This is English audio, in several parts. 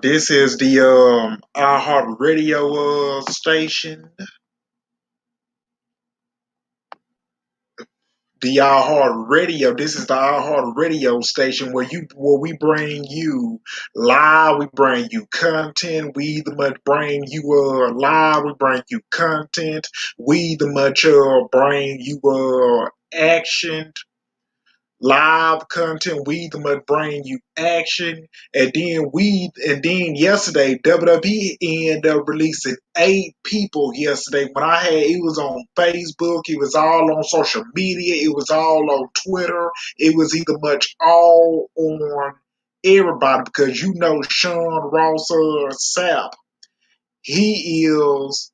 This is the iHeart Radio station. The iHeart Radio. This is the iHeart Radio station where we bring you live. We bring you content. We either much bring you live. We bring you content. We either much bring you action. Live content, we either must bring you action, and then yesterday WWE ended up releasing 8 people yesterday. When I had it was on Facebook, it was all on social media, it was all on Twitter, it was either much all on everybody because you know Sean Ross Sapp, he is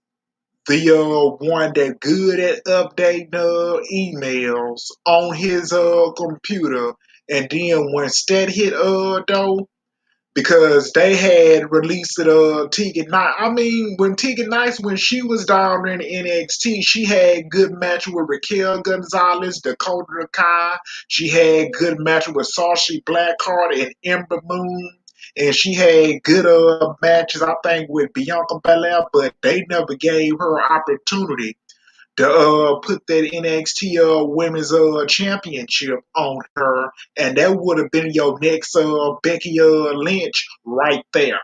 the one that good at updating emails on his computer. And then when Stat hit though, because they had released it Tegan Knight. I mean, when Tegan Knight, when she was down in NXT, she had good match with Raquel Gonzalez, Dakota Kai. She had good match with Sashi Blackheart and Ember Moon. And she had good matches, I think, with Bianca Belair, but they never gave her opportunity to put that NXT Women's Championship on her, and that would have been your next Becky Lynch right there.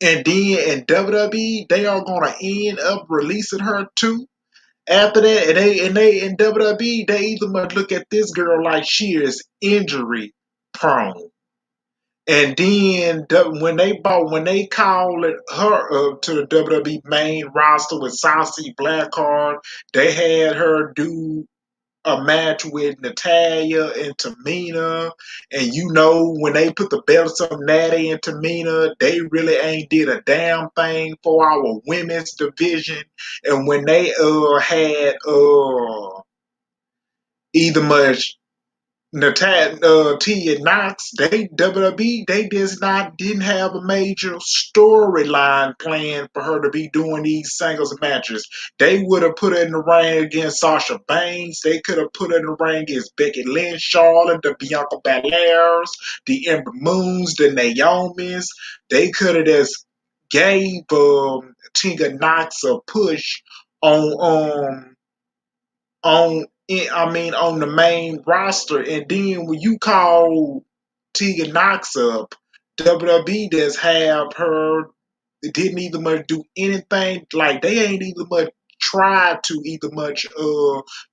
And then in WWE, they are gonna end up releasing her too. After that, and they in WWE, they either must look at this girl like she is injury prone. And then when they called her up to the WWE main roster with Saucy Blackheart, they had her do a match with Natalia and Tamina. And you know when they put the belts on Natty and Tamina, they really ain't did a damn thing for our women's division. And when they had either much Tia Knox, they WWE, they didn't have a major storyline plan for her to be doing these singles matches. They would have put her in the ring against Sasha Banks. They could have put her in the ring against Becky Lynch, Charlotte, the Bianca Belairs, the Ember Moons, the Naomis. They could have just gave Tia Knox a push on on the main roster, and then when you call Tegan Knox up, WWE does have her. It didn't even much do anything. Like they ain't even much tried to either much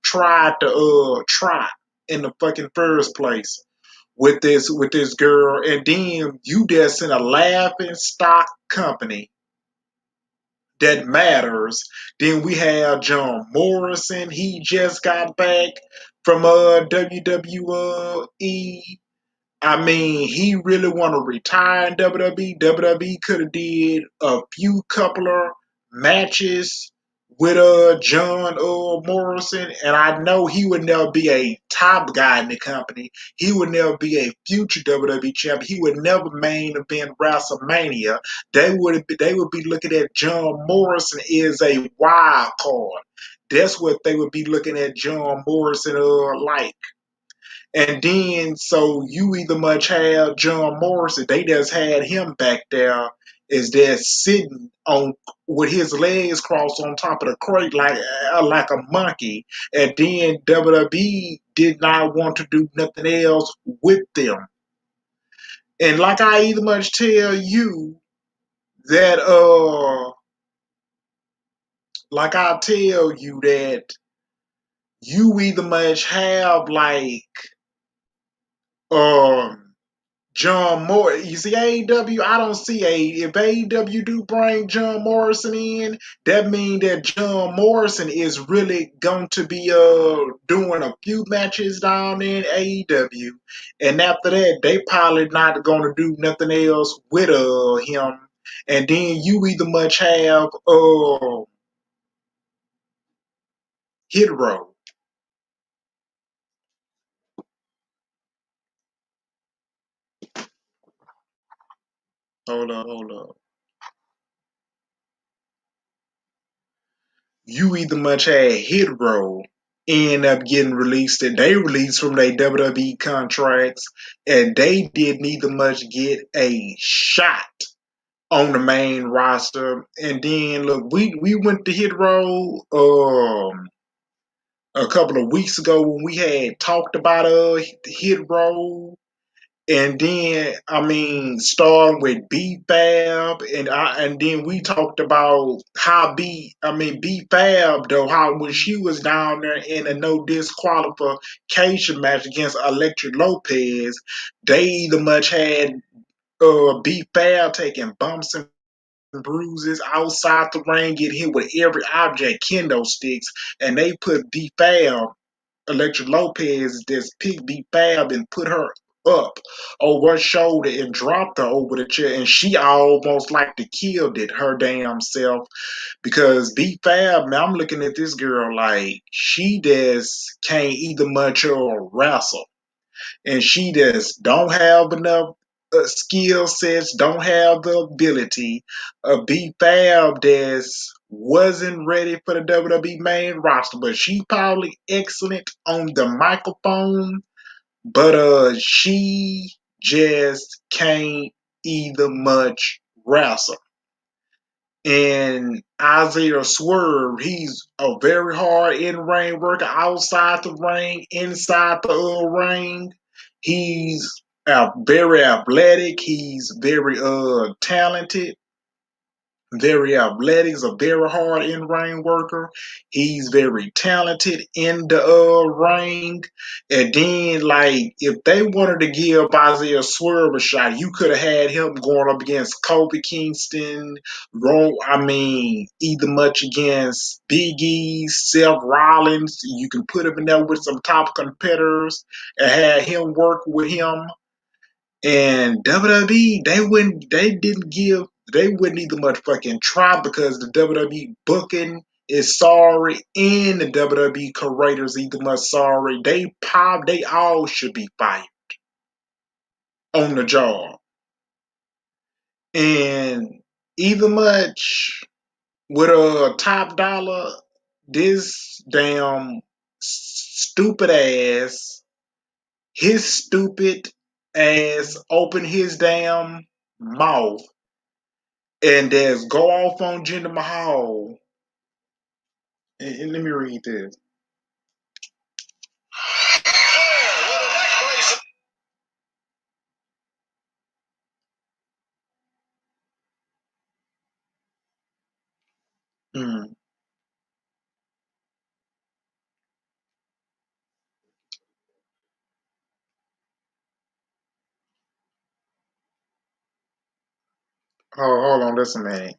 try in the fucking first place with this girl, and then you just in a laughing stock company that matters. Then we have John Morrison. He just got back from WWE. I mean, he really want to retire in WWE. WWE could have did a few couple of matches with John Morrison, and I know he would never be a top guy in the company. He would never be a future WWE champion. He would never main event WrestleMania. They would be looking at John Morrison as a wild card. That's what they would be looking at John Morrison like. And then, so you either much have John Morrison, they just had him back there, is there sitting on with his legs crossed on top of the crate like a monkey. And then WWE did not want to do nothing else with them. And like I either much tell you that like I tell you that you either much have like um John Moore, you see AEW. I don't see if AEW do bring John Morrison in, that means that John Morrison is really going to be doing a few matches down in AEW, and after that they probably not going to do nothing else with him. And then you either much have Hit Row. Hold up. You either much have Hit Row end up getting released, and they released from their WWE contracts, and they didn't even much get a shot on the main roster. And then look, we went to Hit Row a couple of weeks ago when we had talked about Hit Row. And then, I mean, starting with B Fab, and then we talked about how B Fab though, how when she was down there in a no disqualification match against Electric Lopez, they either much had B Fab taking bumps and bruises outside the ring, get hit with every object, kendo sticks, and they put B Fab, Electric Lopez, just picked B Fab and put her up over her shoulder and dropped her over the chair, and she almost like to killed it her damn self, because B Fab, man, I'm looking at this girl like she just can't either much or wrestle, and she just don't have enough skill sets, don't have the ability. B Fab just wasn't ready for the WWE main roster, but she probably excellent on the microphone, but she just can't either much wrestle. And Isaiah Swerve, he's a very hard in-ring worker outside the ring, inside the ring. He's very athletic. He's very talented, very athletic, he's a very hard in-ring worker. He's very talented in the ring. And then, like, if they wanted to give Isaiah Swerve a shot, you could have had him going up against Kofi Kingston, either much against Big E, Seth Rollins. You can put him in there with some top competitors and had him work with him. And WWE, they wouldn't even much fucking try, because the WWE booking is sorry and the WWE curators either much sorry. They all should be fired on the job. And either much with a top dollar, this damn stupid ass, his stupid ass open his damn mouth and there's go off on Jinder Mahal. And let me read this. Mm. Hold on, listen, man.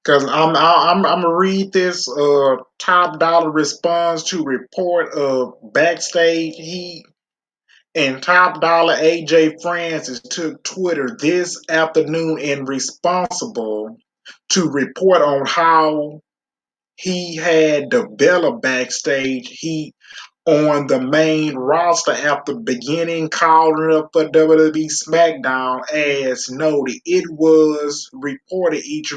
Cause I'm gonna read this top dollar response to report of backstage heat. And top dollar AJ Francis took Twitter this afternoon and responsible to report on how he had developed backstage heat on the main roster after beginning calling up for WWE SmackDown. As noted, it was reported each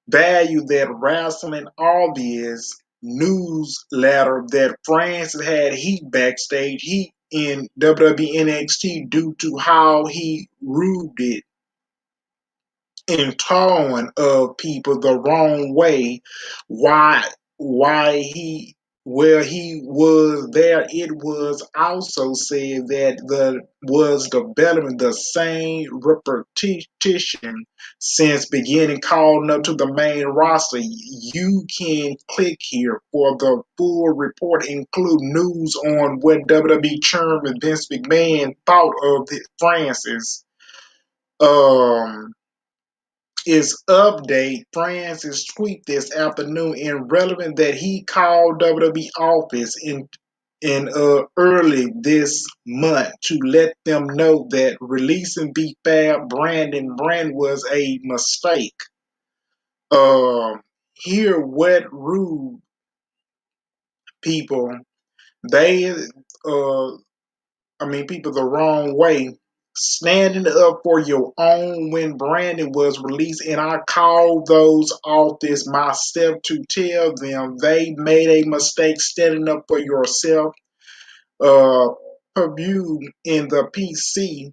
value that Wrestling Obvious newsletter that Francis had heat backstage heat in WWE NXT due to how he rooted and tone of people the wrong way. Why he where he was there, it was also said that the was developing the same repetition since beginning calling up to the main roster. You can click here for the full report, include news on what WWE Chairman Vince McMahon thought of Francis. Um is update Francis tweet this afternoon in relevant that he called WWE office in early this month to let them know that releasing B Fab brand was a mistake. Here, what rude people they people the wrong way. Standing up for your own when Brandon was released, and I called those office myself to tell them they made a mistake standing up for yourself. Purdue in the PC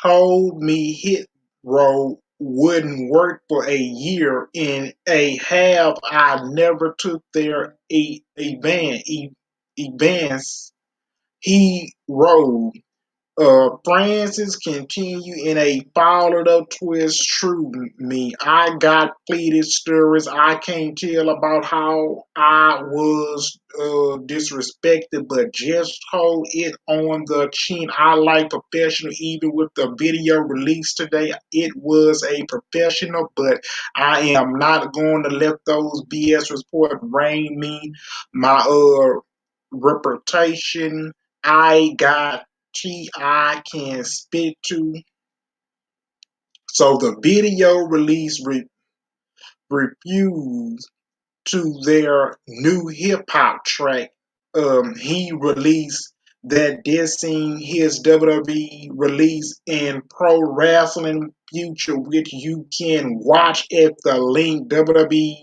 told me hit row wouldn't work for a year and a half. I never took their events. He wrote. Francis continue in a followed up twist. True me, I got pleaded stories. I can't tell about how I was disrespected, but just hold it on the chin. I like professional, even with the video released today. It was a professional, but I am not going to let those BS reports reign me. My reputation. I got I can spit to. So the video release refused to their new hip hop track. He released that dissing his WWE release in Pro Wrestling Future, which you can watch at the link. WWE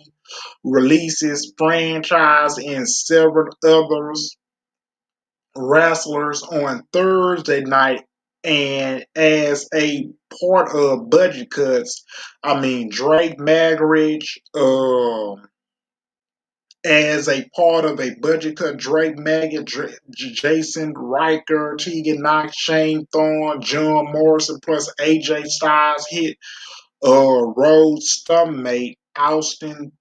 releases franchise and several others wrestlers on Thursday night, and as a part of budget cuts, Drake Magridge, as a part of a budget cut, Drake Magridge, Jason Riker, Tegan Knox, Shane Thorne, John Morrison, plus AJ Styles hit Rhodes' stomach, Austin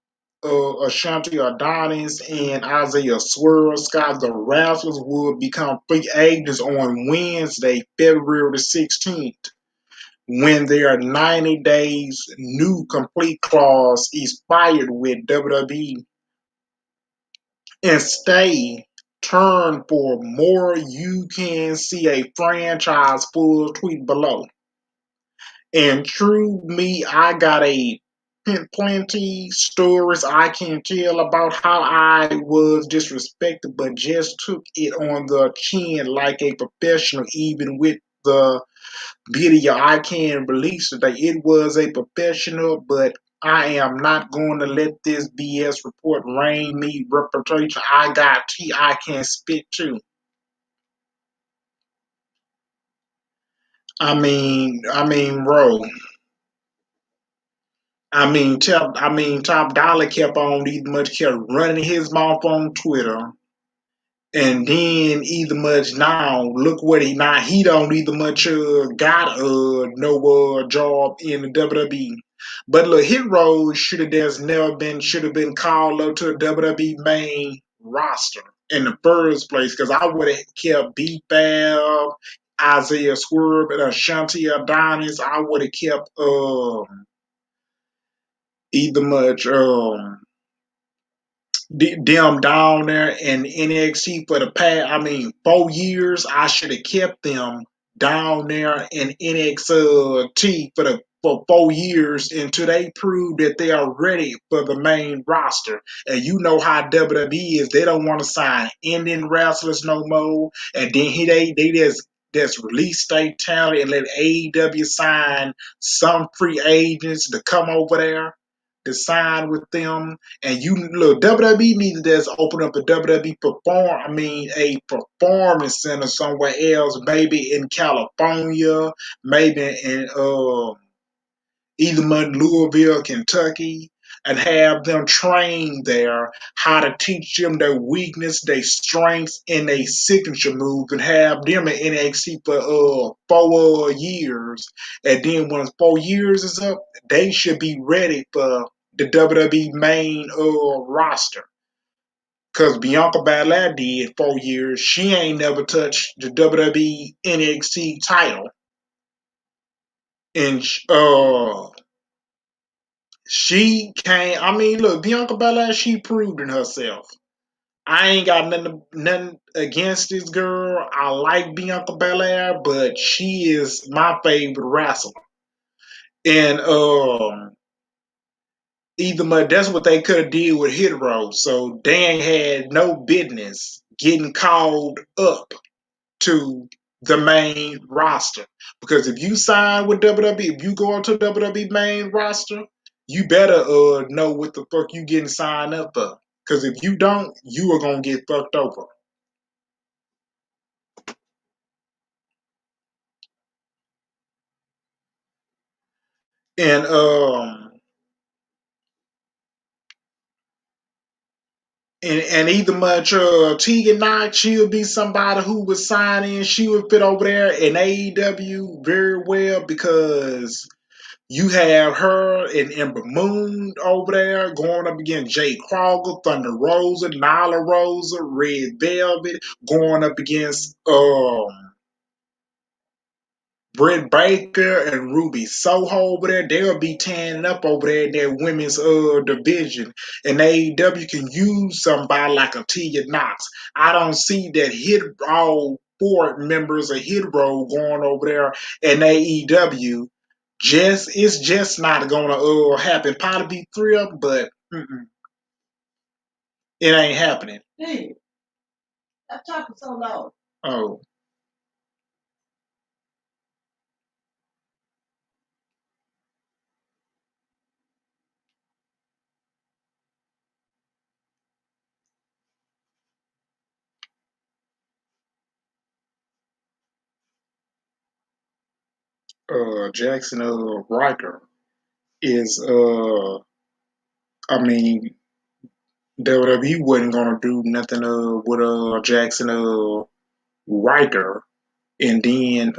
Ashanti Adonis and Isaiah Swerve Scott. The wrestlers will become free agents on Wednesday, February 16th, when their 90 days new complete clause expired with WWE. And stay tuned for more. You can see a franchise full tweet below. And true me, I got a plenty stories I can tell about how I was disrespected, but just took it on the chin like a professional. Even with the video I can release today, it was a professional, but I am not going to let this BS report reign me reputation. I got tea I can spit too. Bro. Top Dollar kept on either much kept running his mouth on Twitter, and then either much now look what he don't either much got no job in the WWE. But look, Hero should have been called up to the WWE main roster in the first place, because I would have kept B Fab, Isaiah Swerve, and Ashanti Adonis. I would have kept either much them down there in NXT for the past 4 years. I should have kept them down there in NXT for 4 years until they prove that they are ready for the main roster. And you know how WWE is; they don't want to sign Indian wrestlers no more. And then they just release state talent and let AEW sign some free agents to come over there to sign with them. And you look, WWE needs to just open up a WWE a performance center somewhere else, maybe in California, maybe in either Louisville, Kentucky, and have them trained there how to teach them their weakness, their strengths, and their signature moves, and have them in NXT for 4 years. And then once 4 years is up, they should be ready for the WWE main roster. Cause Bianca Belair did 4 years. She ain't never touched the WWE NXT title. And she came. Look, Bianca Belair, she proved in herself. I ain't got nothing against this girl. I like Bianca Belair, but she is my favorite wrestler. And either that's what they could have did with Hit Row. So they ain't had no business getting called up to the main roster. Because if you sign with WWE, if you go onto WWE main roster, you better know what the fuck you getting signed up for. Because if you don't, you are gonna get fucked over. And and either much Tegan Knight, she'll be somebody who would sign in, she would fit over there in AEW very well because you have her and Ember Moon over there going up against Jay Crowder, Thunder Rosa, Nyla Rosa, Red Velvet, going up against Britt Baker and Ruby Soho over there. They'll be tanning up over there in their women's division. And AEW can use somebody like a Tia Knox. I don't see that hit all four members of Hit Row going over there in AEW. It's just not gonna happen. Probably be three of them, but it ain't happening. Hey, I'm talking so loud. Oh, Jackson Riker is I mean WWE wasn't gonna do nothing with Jackson Riker, and then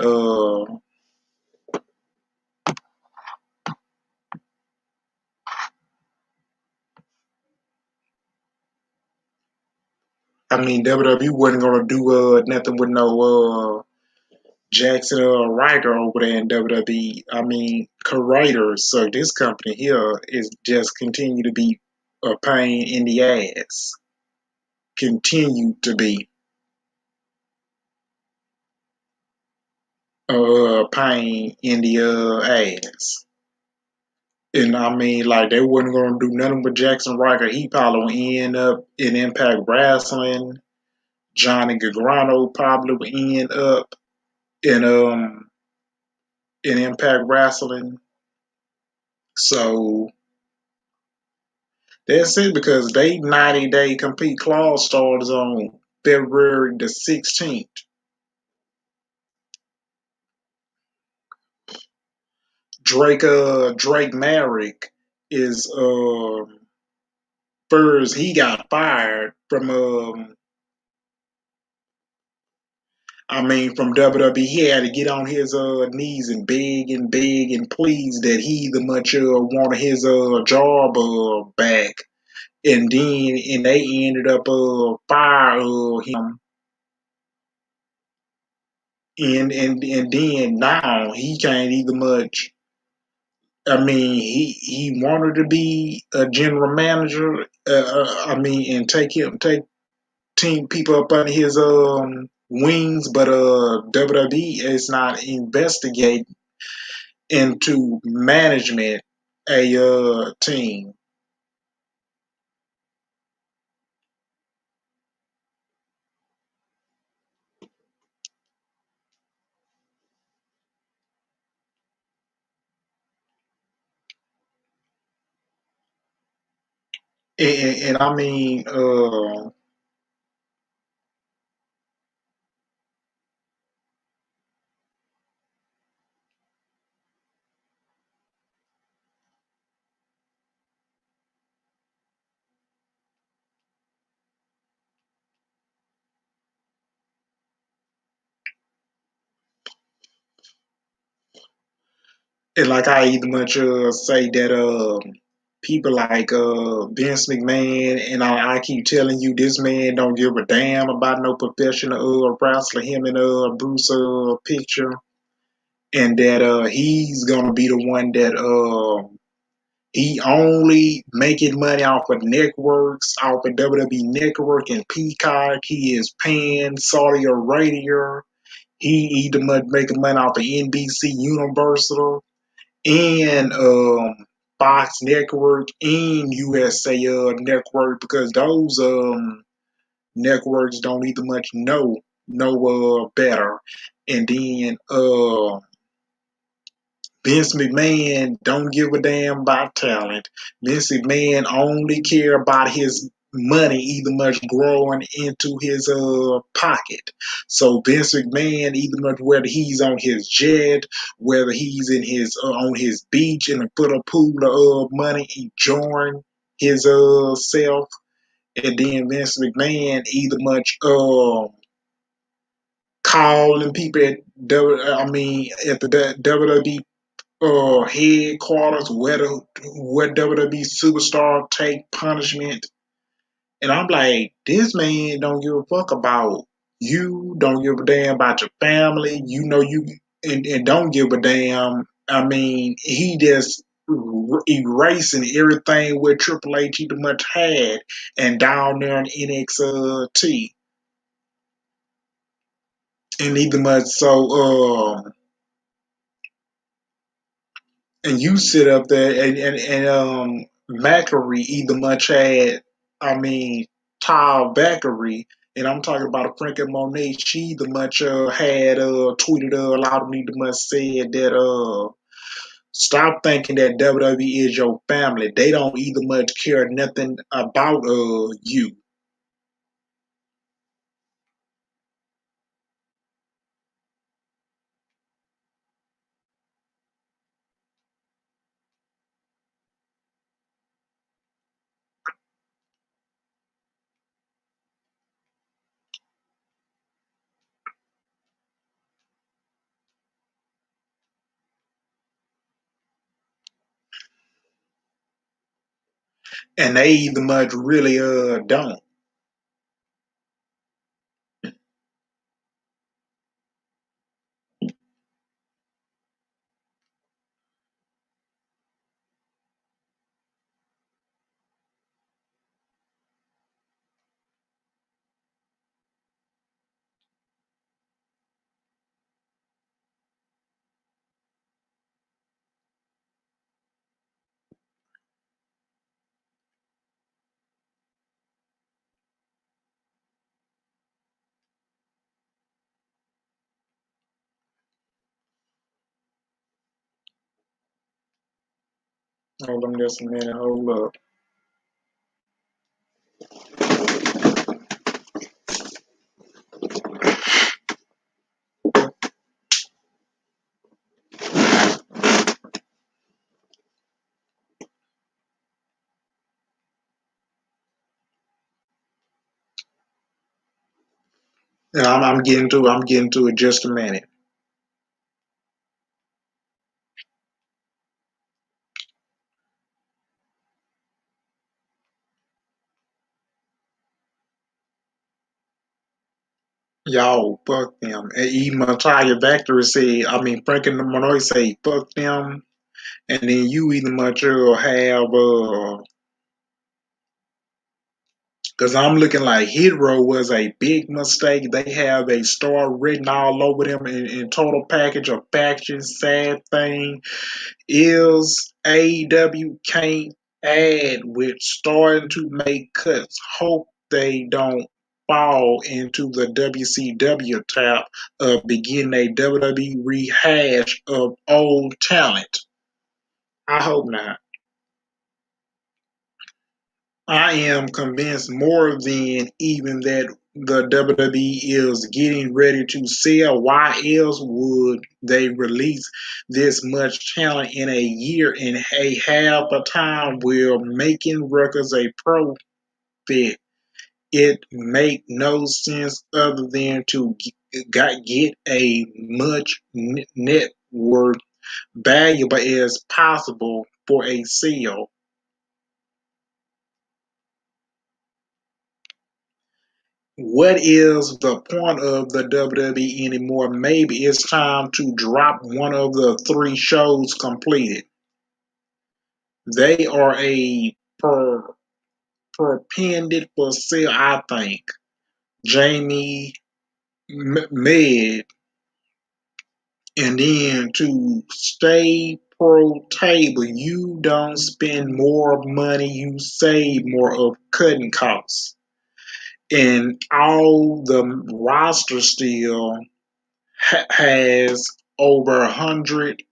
WWE wasn't gonna do nothing with no Jackson Riker over there in WWE. Creators. So this company here is just continue to be a pain in the ass. Continue to be a pain in the ass. And like they wasn't gonna do nothing with Jackson Riker. He probably would end up in Impact Wrestling. Johnny Gargano probably would end up in Impact Wrestling. So that's it because they 90-day compete clause starts on February the 16th. Drake Merrick is first he got fired from from WWE. He had to get on his knees and beg and please that he the much wanted his job back. And they ended up fire him. And then now he can't either much. He wanted to be a general manager. And take team people up under his wings, but WWE is not investigating into management a team. And like I either much say that people like Vince McMahon, and I keep telling you this man don't give a damn about no professional wrestler. Him and Bruce picture, and that he's gonna be the one that He only making money off of networks, off of WWE Network and Peacock. He is paying Saudi Arabia. He either much making money off of NBC Universal and Fox Network and USA Network, because those networks don't either much know better. And then Vince McMahon don't give a damn about talent. Vince McMahon only care about his money either much growing into his pocket. So Vince McMahon, either much whether he's on his jet, whether he's in his on his beach in a put a pool of money, enjoying his self. And then Vince McMahon either much calling people at at the WWE headquarters where WWE superstar take punishment. And I'm like, this man don't give a fuck about you, don't give a damn about your family, you know you and don't give a damn. I mean, he just erasing everything where Triple H either much had and down there in NXT. And either much and you sit up there and Mackery either much had, I mean, Tile Beckery, and I'm talking about a Frank and Monet. She either much had tweeted a lot of me the much said that stop thinking that WWE is your family. They don't either much care nothing about you. And they either much really don't. Hold on just a minute, hold up. And I'm getting to it just a minute. Y'all, fuck them. And even Natalia Factory said, I mean, Frank and Manoy say, fuck them. And then you either much have, because I'm looking like Hero was a big mistake. They have a star written all over them in total package of factions. Sad thing is AEW can't add with starting to make cuts. Hope they don't fall into the WCW trap of beginning a WWE rehash of old talent. I hope not. I am convinced more than even that the WWE is getting ready to sell. Why else would they release this much talent in a year and a half a time where making records a profit? It make no sense other than to get a much network valuable as possible for a sale. What is the point of the WWE anymore? Maybe it's time to drop one of the three shows completed. They are a perpended for sale, I think. Jamie Med, and then to stay pro table, you don't spend more money, you save more of cutting costs. And all the roster still has over 100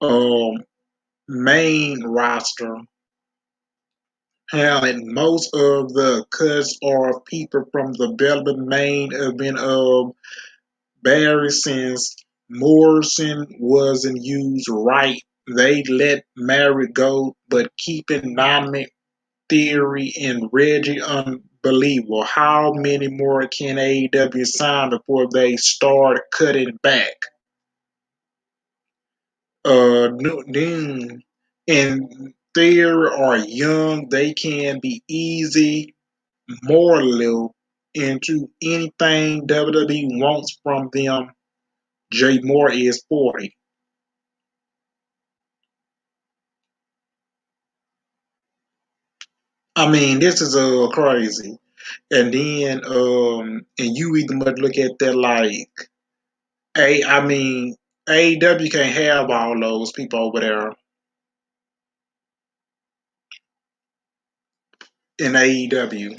um, main roster talent. Most of the cuts are people from the Belgian main event of Barry since Morrison wasn't used right. They let Mary go, but keeping Dynamic Theory and Reggie unbelievable. How many more can AEW sign before they start cutting back? Then and Theory are young. They can be easy mortal into anything WWE wants from them. Jay Moore is 40. I mean, this is crazy. And then and you either must look at that like I mean AEW can't have all those people over there in AEW.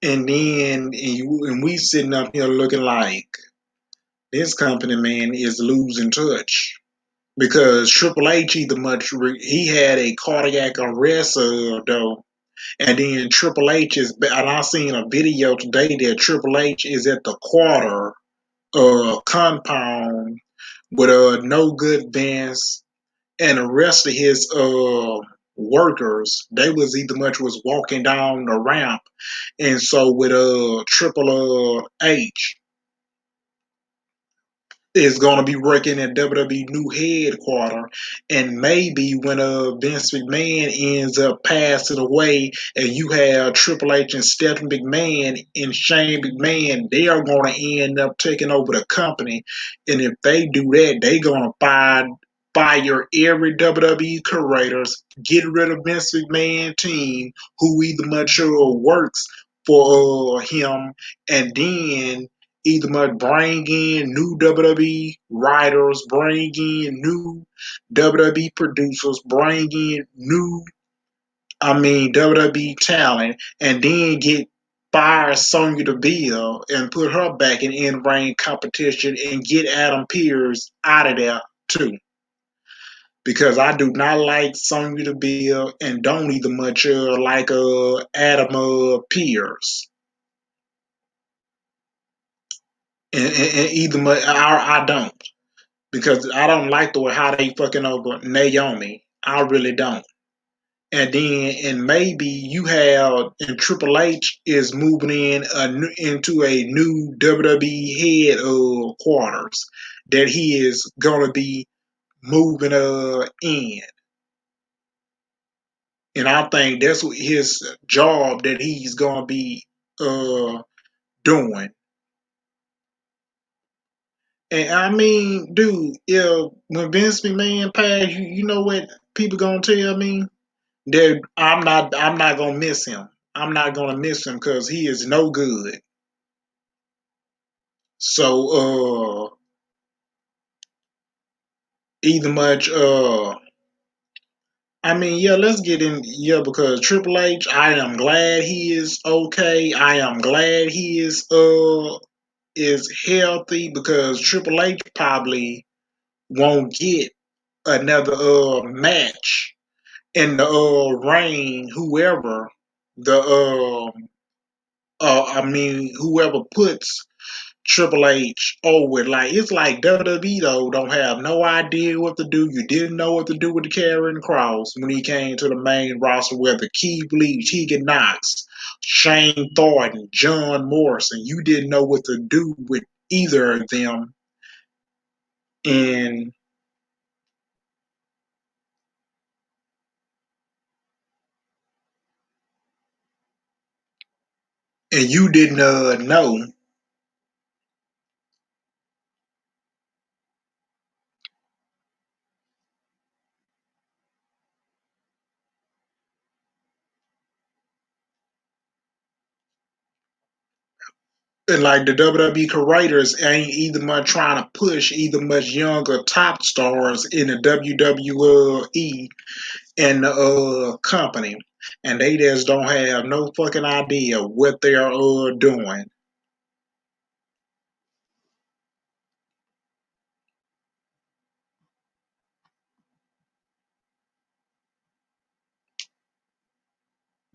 And then and we sitting up here looking like this company man is losing touch. Because Triple H either he had a cardiac arrest though, and then Triple H is and I seen a video today that Triple H is at the quarter compound with no good Vince and the rest of his workers. They was either much was walking down the ramp, and so with Triple H is going to be working at WWE new headquarters, and maybe when Vince McMahon ends up passing away, and you have Triple H and Stephanie McMahon and Shane McMahon, they are going to end up taking over the company, and if they do that, they going to fire every WWE creators, get rid of Vince McMahon team who either much works for him, and then either must bring in new WWE writers, bring in new WWE producers, bring in new, WWE talent, and then get fire Sonya Deville and put her back in in-ring competition and get Adam Pearce out of there too. Because I do not like Sonya Deville and don't even much like Adam Pearce. And either I don't. Because I don't like the way how they fucking over Naomi. I really don't. And then and maybe you have and Triple H is moving into a new WWE head quarters that he is gonna be moving in. And I think that's what his job that he's gonna be doing. And I mean, dude, if when Vince McMahon passed, you know what people gonna tell me? That I'm not gonna miss him. I'm not gonna miss him because he is no good. So either much I mean yeah, let's get in because Triple H, I am glad he is okay. I am glad he is healthy because Triple H probably won't get another match in the reign whoever the whoever puts Triple H over. Like it's like WWE though don't have no idea what to do. You didn't know what to do with the Karrion Cross when he came to the main roster, whether Keith Lee, Tegan Knox, Shane Thornton, John Morrison. You didn't know what to do with either of them, and you didn't know. and like the WWE creators ain't either much trying to push either much younger top stars in the WWE and the company, and they just don't have no fucking idea what they're doing.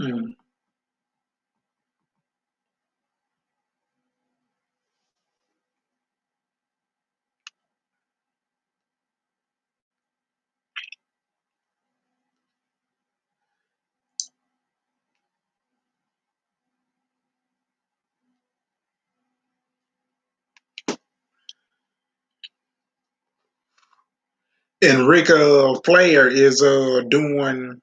Mm. And Rick Flair is doing.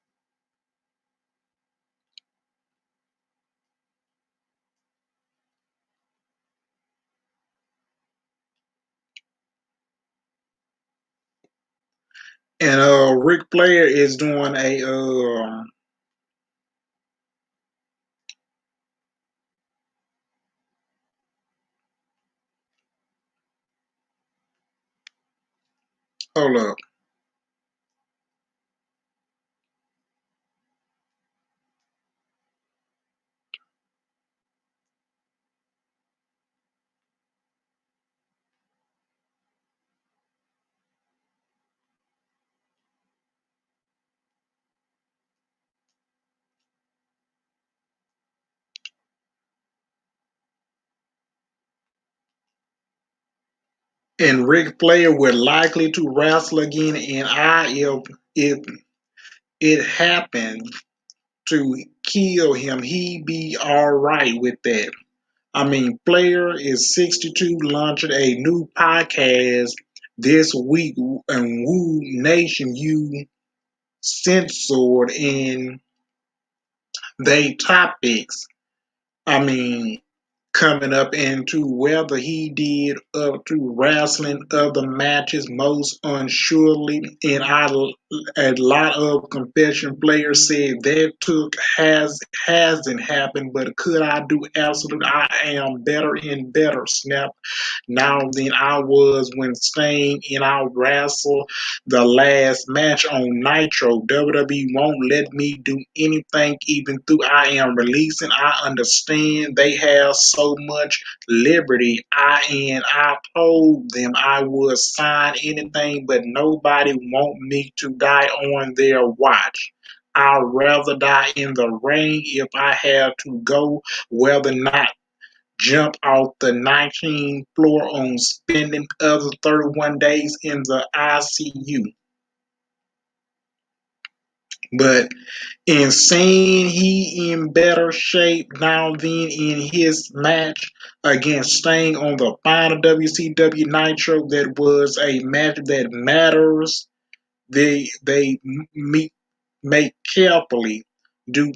And Rick Flair is doing a hold up. And Ric Flair would likely to wrestle again. And I, if it happened to kill him, he be all right with that. I mean, Flair is 62, launching a new podcast this week, and Woo Nation you censored in they topics. I mean, coming up into whether he did up to wrestling other matches most unsurely, and a lot of confession players said that took hasn't happened, but could I do absolutely? I am better and better, snap, now than I was when staying in our wrestle the last match on Nitro. WWE won't let me do anything even though I am releasing. I understand they have so much liberty. I told them I would sign anything, but nobody want me to die on their watch. I'd rather die in the ring if I have to go, whether not jump off the 19th floor on spending other 31 days in the ICU. But in saying he in better shape now than in his match against Sting on the final WCW Nitro, that was a match that matters. They meet, make carefully due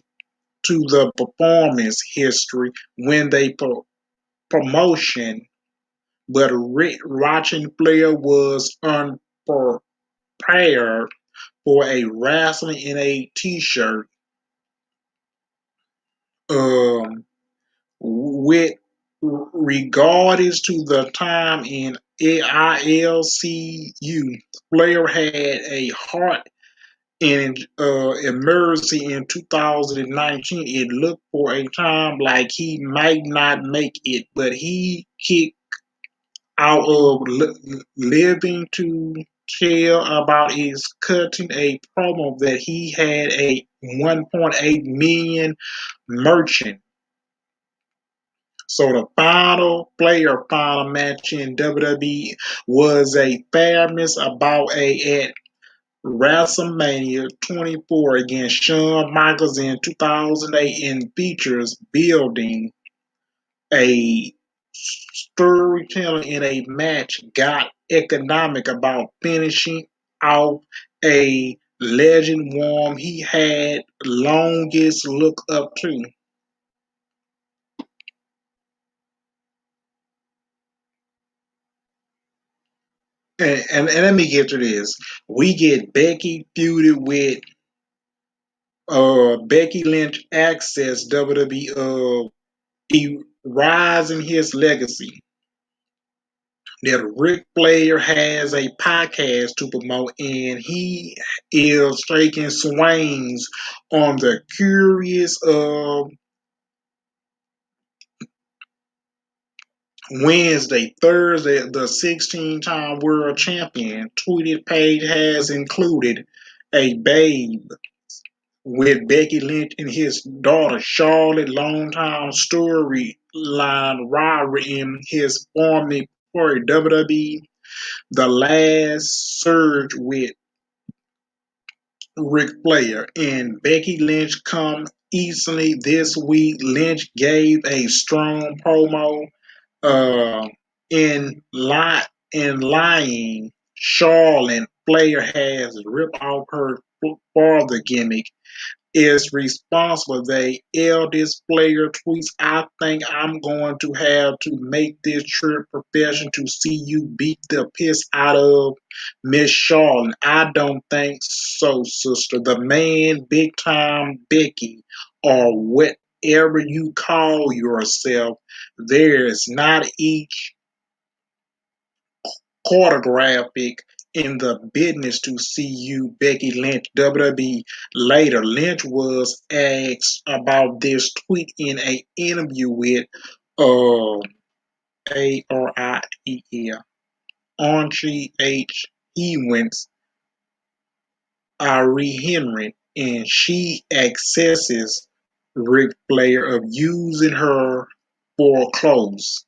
to the performance history when they promotion, but watching Flair was unprepared for a wrestling in a t-shirt. Um, with regardless to the time in ILCU, Flair had a heart in emergency in 2019. It looked for a time like he might not make it, but he kicked out of living to tell about is cutting a promo that he had a 1.8 million merchant. So the final match in WWE was a fairness about a at WrestleMania 24 against Shawn Michaels in 2008, and features building a storytelling in a match got economic about finishing off a legend warm he had longest look up to. And let me get to this. We get Becky feuded with Becky Lynch access WWE rising his legacy. That Ric Flair has a podcast to promote, and he is taking swings on the curious of Wednesday, Thursday. The 16-time world champion tweeted page has included a babe with Becky Lynch and his daughter Charlotte, longtime storyline rival in his former for WWE. The last surge with Ric Flair and Becky Lynch come easily this week. Lynch gave a strong promo uh, in lying. Charlotte Flair has ripped off her father gimmick is responsible. The eldest player tweets, I think I'm going to have to make this trip profession to see you beat the piss out of Miss Charlotte. I don't think so, sister. The man, big time Becky, or whatever you call yourself, there's not each choreographic in the business to see you, Becky Lynch, WWE. Later, Lynch was asked about this tweet in an interview with uh, ARIEL. Archie H. Ewens, Ari Henry, and she accesses Ric Flair of using her for clothes.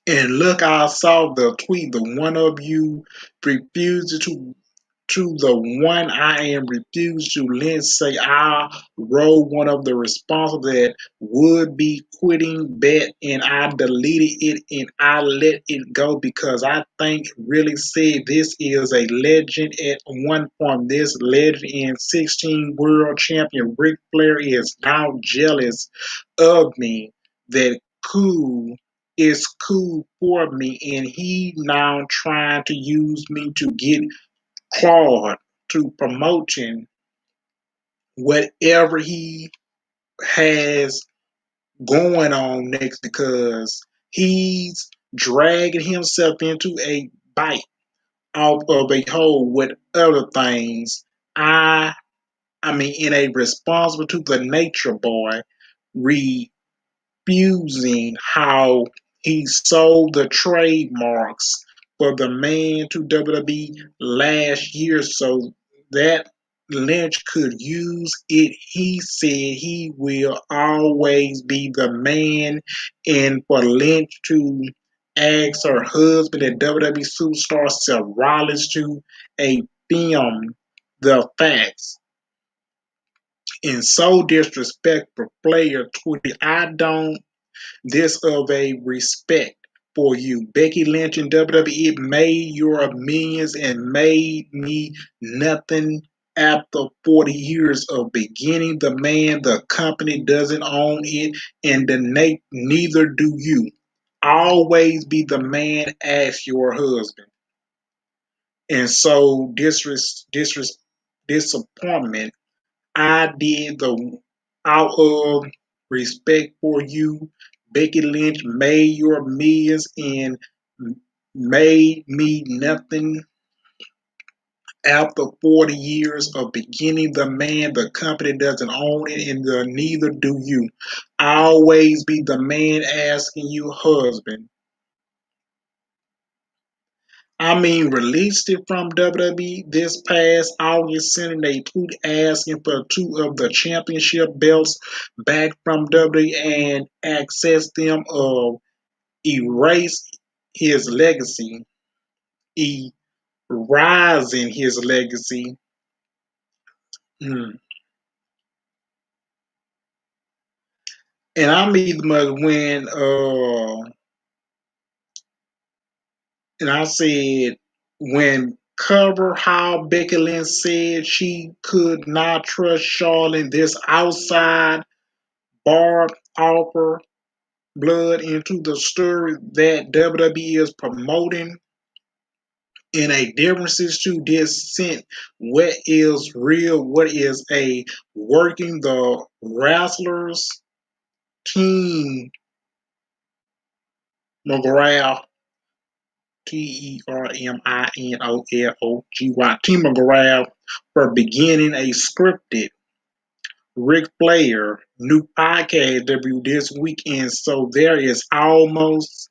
And look, I saw the tweet. The one of you refuses to the one I am refused to. Lynch say I wrote one of the responses that would be quitting bet, and I deleted it and I let it go because I think really said this is a legend at one point. This legend and 16 world champion Ric Flair is now jealous of me. That cool is cool for me, and he now trying to use me to get Claude to promoting whatever he has going on next because he's dragging himself into a bite out of a hole with other things. I I mean in a responsible to the nature boy refusing how he sold the trademarks for the man to WWE last year so that Lynch could use it. He said he will always be the man, and for Lynch to ask her husband and WWE superstar Seth Rollins to a film the facts and so disrespectful player tweeted, I don't this of a respect for you. Becky Lynch and WWE made your millions and made me nothing after 40 years of beginning the man. The company doesn't own it and neither do you. Always be the man, ask your husband. And so disappointment I did the out of respect for you. Becky Lynch made your millions and made me nothing after 40 years of beginning the man. The company doesn't own it and neither do you. Always be the man asking you husband. I mean, released it from WWE this past August, sending a tweet asking for two of the championship belts back from WWE and access them of erase his legacy, erasing his legacy. Hmm. And I mean, when and I said when cover how Becky Lynch said she could not trust Charlotte, this outside Barb offer blood into the story that WWE is promoting in a differences to this scent, what is real, what is a working the wrestlers team McGraw, TERMINOLOGY, Team McGraw for beginning a scripted Ric Flair new podcast debut this weekend. So there is almost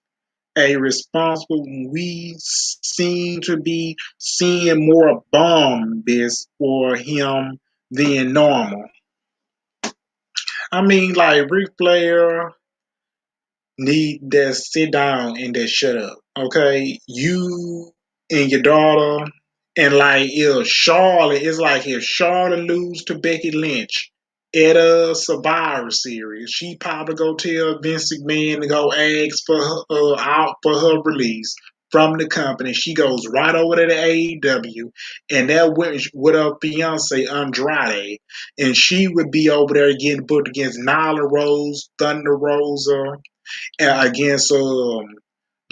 a responsible. We seem to be seeing more bombs for him than normal. I mean, like Ric Flair need to sit down and just shut up. Okay, you and your daughter, and like if Charlotte, it's like if Charlotte lose to Becky Lynch at a Survivor Series, she probably go tell Vince McMahon to go ask for her, out for her release from the company. She goes right over to the AEW, and that went with her fiance Andrade, and she would be over there getting put against Nyla Rose, Thunder Rosa, against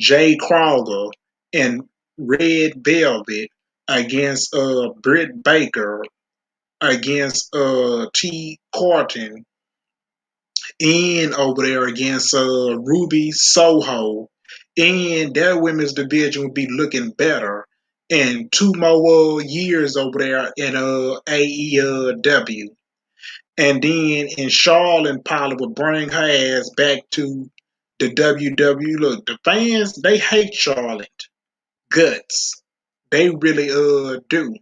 Jay Crowder and Red Velvet, against Britt Baker, against T. Carton, and over there against Ruby Soho. And their women's division would be looking better in 2 more years over there in AEW. And then in Charlotte probably would bring her ass back to the WWE. Look, the fans, they hate Charlotte guts. They really do.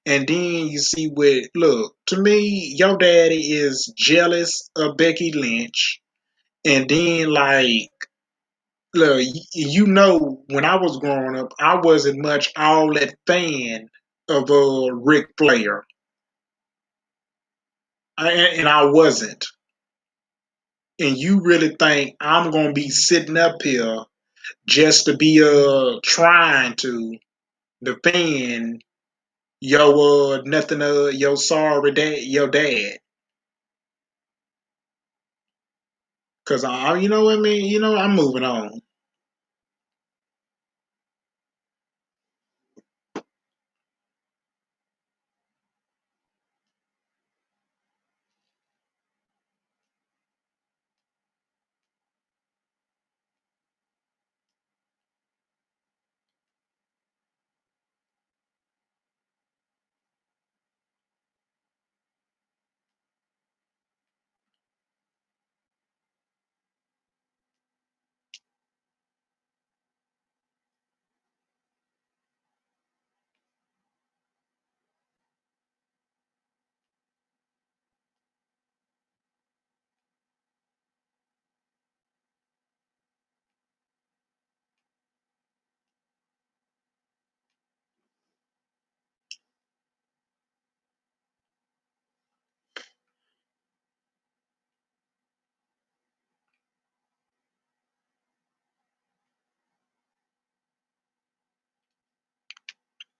And then you see what, look, to me, your daddy is jealous of Becky Lynch. And then like, look, you know, when I was growing up, I wasn't much all that fan of Ric Flair. And I wasn't. And you really think I'm gonna be sitting up here just to be trying to defend your nothing your sorry dad, your dad? Cause I, you know what I mean, you know, I'm moving on.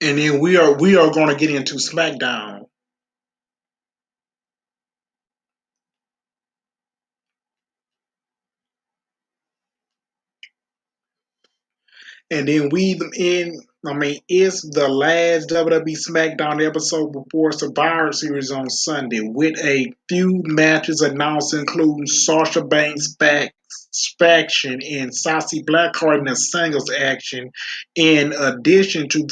And then we are gonna get into SmackDown. And then weave them in. I mean, it's the last WWE SmackDown episode before Survivor Series on Sunday, with a few matches announced, including Sasha Banks' faction and Saucy Blackheart in a singles action. In addition to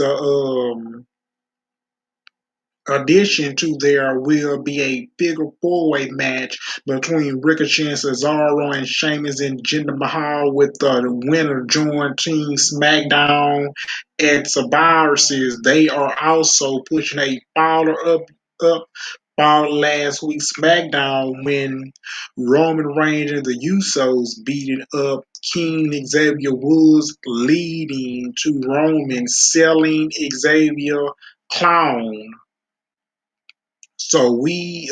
there will be a figure four-way match between Ricochet and Cesaro and Sheamus and Jinder Mahal, with the winner joining Team SmackDown at Survivor Series. They are also pushing a up follow last week's SmackDown when Roman Reigns and the Usos beating up King Xavier Woods, leading to Roman selling Xavier Clown. So we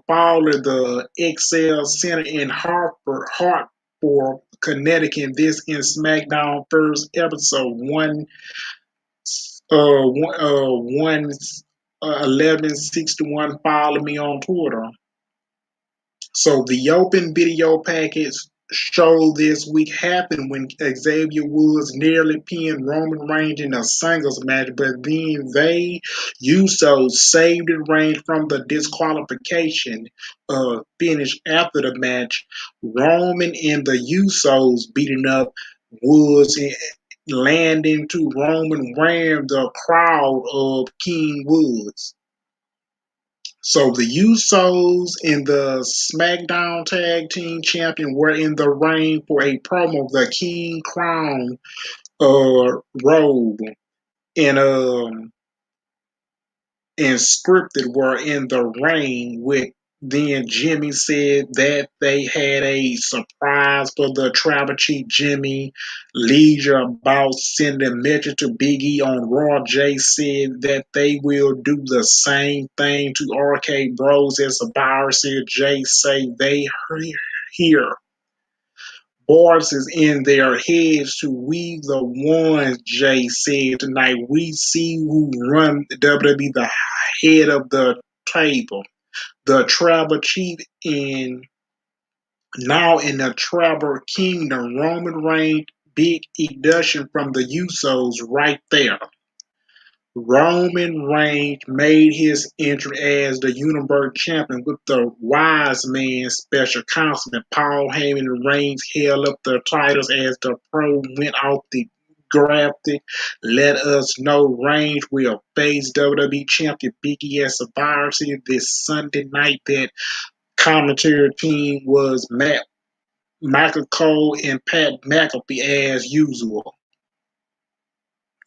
followed the Excel Center in Hartford, Connecticut. This in SmackDown first episode 1161. Follow me on Twitter. So the open video package show this week happened when Xavier Woods nearly pinned Roman Reigns in a singles match, but then they Usos saved Reigns from the disqualification finish after the match. Roman and the Usos beating up Woods and landing to Roman rammed the crowd of King Woods. So the Usos and the SmackDown Tag Team Champion were in the ring for a promo. The King Crown robe and and scripted were in the ring with. Then Jimmy said that they had a surprise for the tribal chief Jimmy Leisure about sending a message to Big E on Raw. Jay said that they will do the same thing to RK Bros as Survivor said. Jay say they hear voices in their heads to we the ones, Jay said tonight. We see who run WWE, the head of the table, the tribal chief in now in the tribal kingdom, Roman Reigns, big induction from the Usos right there. Roman Reigns made his entry as the Universal Champion with the Wise Man Special Councilman Paul Heyman and Reigns held up the titles as the pro went off the graphic. Let us know Reigns will face WWE Champion Big E at Survivor Series this Sunday night. That commentary team was Michael Cole and Pat McAfee as usual.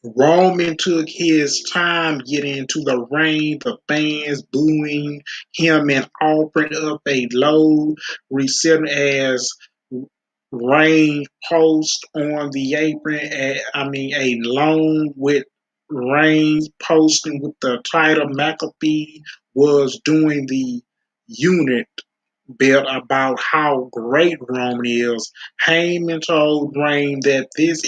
Roman took his time getting into the ring, the fans booing him and offering up a low reception as Reigns post on the apron. Along with Reigns posting with the title, McAfee was doing the unit bit about how great Roman is. Heyman told Reigns that this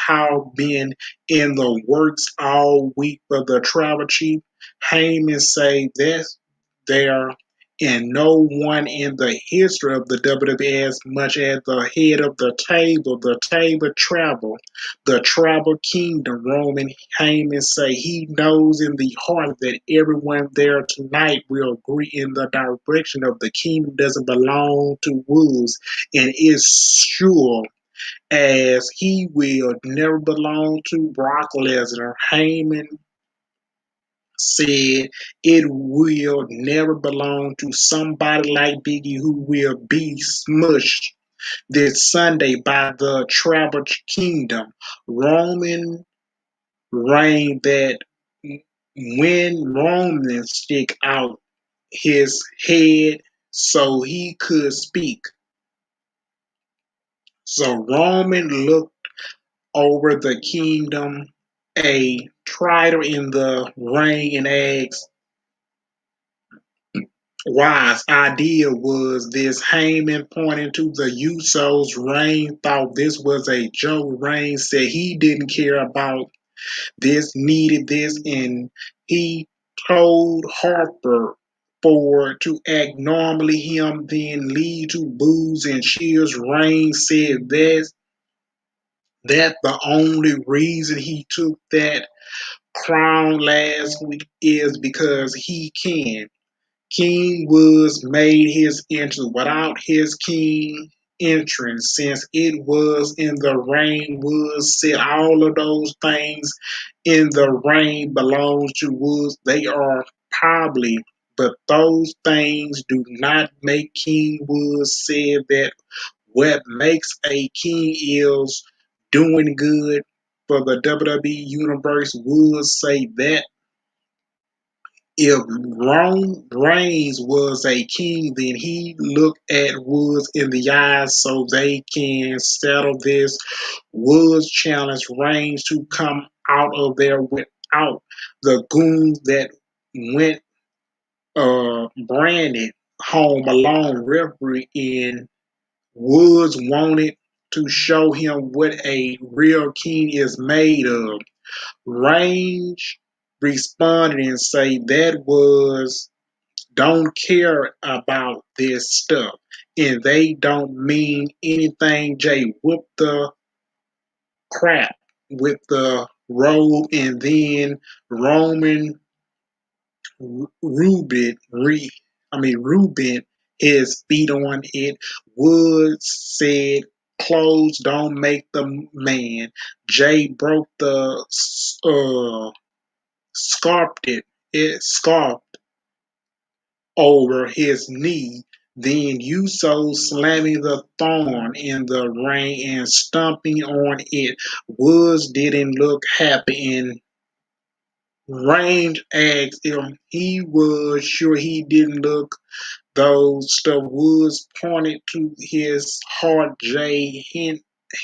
how been in the works all week for the tribal chief. Heyman say that there and no one in the history of the WWE as much as the head of the table travel, the tribal kingdom. Roman Heyman say he knows in the heart that everyone there tonight will agree in the direction of the kingdom doesn't belong to Woods and is sure as he will never belong to Brock Lesnar. Heyman said it will never belong to somebody like Biggie who will be smushed this Sunday by the Tribal Kingdom. Roman Reigns that when Roman stick out his head so he could speak. So Roman looked over the kingdom, a traitor in the ring, and asked, Wise idea was this. Heyman pointing to the Usos. Reigns thought this was a joke. Reigns said he didn't care about this, needed this, and he told Harper Ford to act normally him, then lead to boos and cheers. Reigns said that the only reason he took that crown last week is because he can. King Woods made his entrance without his king entrance since it was in the rain. Woods said all of those things in the rain belongs to Woods. They are probably, but those things do not make King Woods said that what makes a king is doing good for the WWE Universe. Woods say that if Reigns was a king, then he looked at Woods in the eyes so they can settle this. Woods challenged Reigns to come out of there without the goons that went branded home alone referee in. Woods wanted to show him what a real king is made of. Reigns responded and say that was don't care about this stuff. and they don't mean anything. Jay whooped the crap with the robe, and then Roman Ruben his feet on it. Woods said, "Clothes don't make the man." Jay broke the scarf over his knee. Then Uso slamming the thorn in the ring and stomping on it. Woods didn't look happy, and Range asked if he was sure he didn't look. Those stuff Woods pointed to his heart. Jay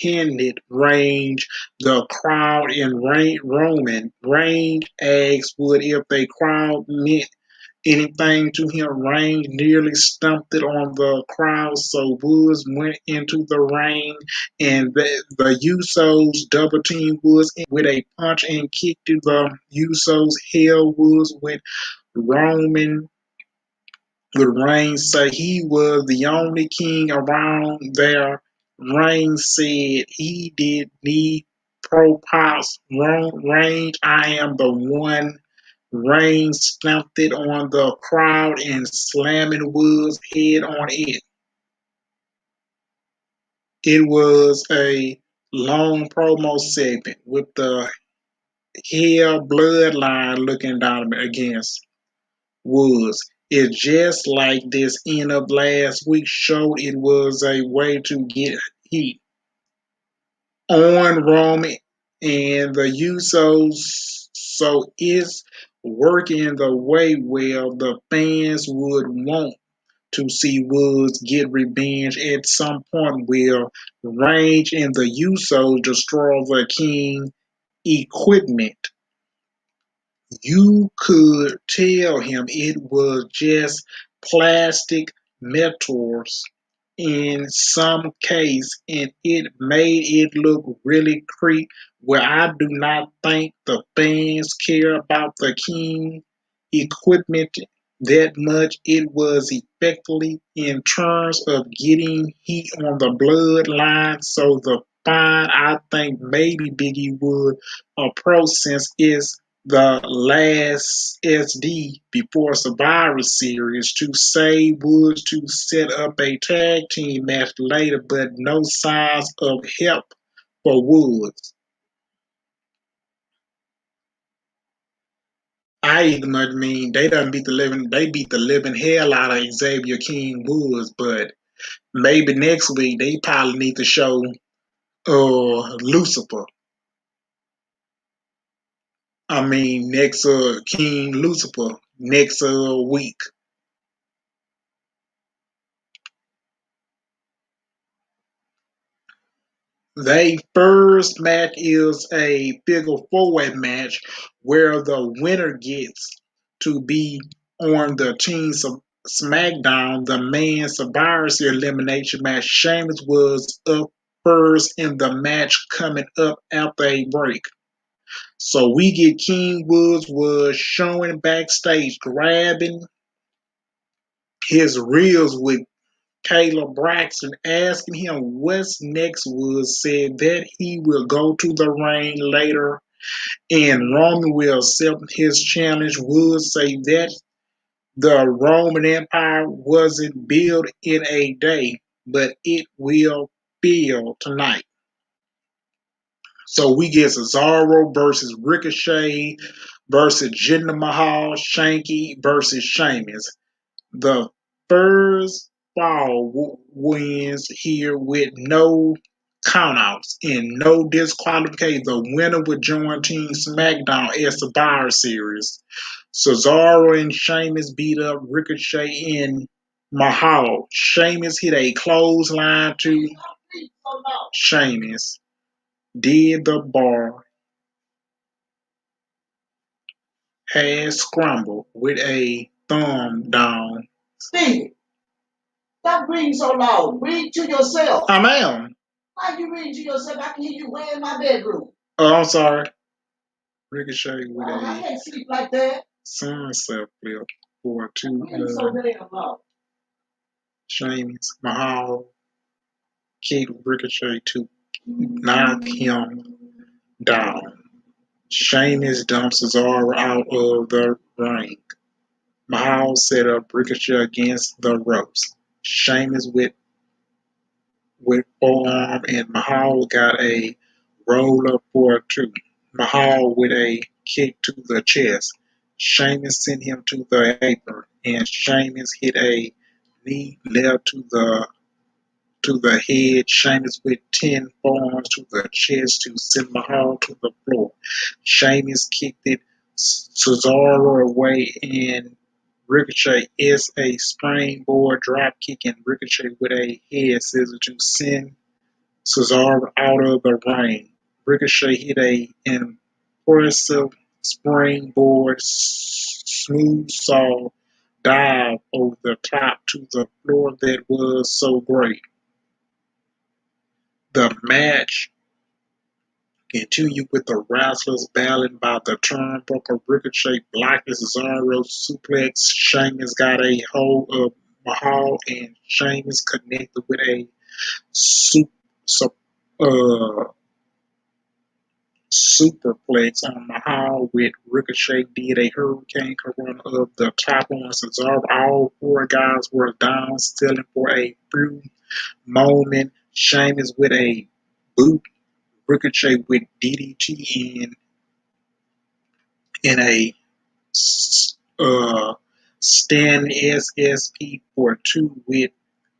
handed Range the crowd, and Roman Range asked Wood if the crowd meant anything to him. Range nearly stumped it on the crowd, so Woods went into the ring, and the Usos double team Woods with a punch and kick to the Usos. Hell Woods with Roman would Reigns say he was the only king around there. Reigns said he did need propots. Reigns, I am the one. Reigns stamped it on the crowd and slamming Wood's head on it. It was a long promo segment with the Hell bloodline looking down against Woods. It's just like this end of last week showed it was a way to get heat on Roman and the Usos, so it's working the way well the fans would want to see Woods get revenge at some point. Will Range and the Usos destroy the King equipment? You could tell him it was just plastic metals in some case, and it made it look really creepy. Well, I do not think the fans care about the King equipment that much. It was effectively in terms of getting heat on the bloodline. So the fine, I think maybe Biggie would approach since it's the last SD before Survivor Series to save Woods to set up a tag team match later, but no signs of help for Woods. They beat the living hell out of Xavier King Woods, but maybe next week they probably need to show Lucifer. Next King Lucifer next week. Their first match is a figure four-way match where the winner gets to be on the Team SmackDown. The men's Survivor Series elimination match. Sheamus was up first in the match coming up after a break. So we get King Woods was showing backstage, grabbing his reels with Caleb Braxton, asking him what's next. Woods said that he will go to the ring later and Roman will accept his challenge. Woods say that the Roman Empire wasn't built in a day, but it will fail tonight. So we get Cesaro versus Ricochet versus Jinder Mahal, Shanky versus Sheamus. The first fall wins here with no countouts and no disqualification. The winner would join Team SmackDown as Survivor Series. Cesaro and Sheamus beat up Ricochet and Mahal. Sheamus hit a clothesline to Sheamus. Did the bar has scrambled with a thumb down. Steve, stop reading so loud. Read to yourself. I am. Why you reading to yourself? I can hear you way in my bedroom. Oh, I'm sorry. Ricochet with I can't sleep like that. Sunset flip for two. So damn loud. Sheamus, Mahal kicked Ricochet to knock him down. Sheamus dumps Cesaro out of the ring. Mahal set up Ricochet against the ropes. Sheamus with forearm and Mahal got a roll up for two. Mahal with a kick to the chest. Sheamus sent him to the apron and Sheamus hit a knee left to the head. Sheamus with 10 forearms to the chest to send Mahal to the floor. Sheamus kicked it Cesaro away and Ricochet is a springboard drop kick and Ricochet with a head scissor to send Cesaro out of the ring. Ricochet hit a impressive springboard smooth saw dive over the top to the floor that was so great. The match continued with the wrestlers battling by the turnbuckle. Ricochet blocked Cesaro suplex. Sheamus got a hold of Mahal and Sheamus connected with a uh, superplex on Mahal with Ricochet did a hurricane run of the top on Cesaro. All four guys were down, still for a few moment. Sheamus with a boot, Ricochet with DDT in a stand SSP for two with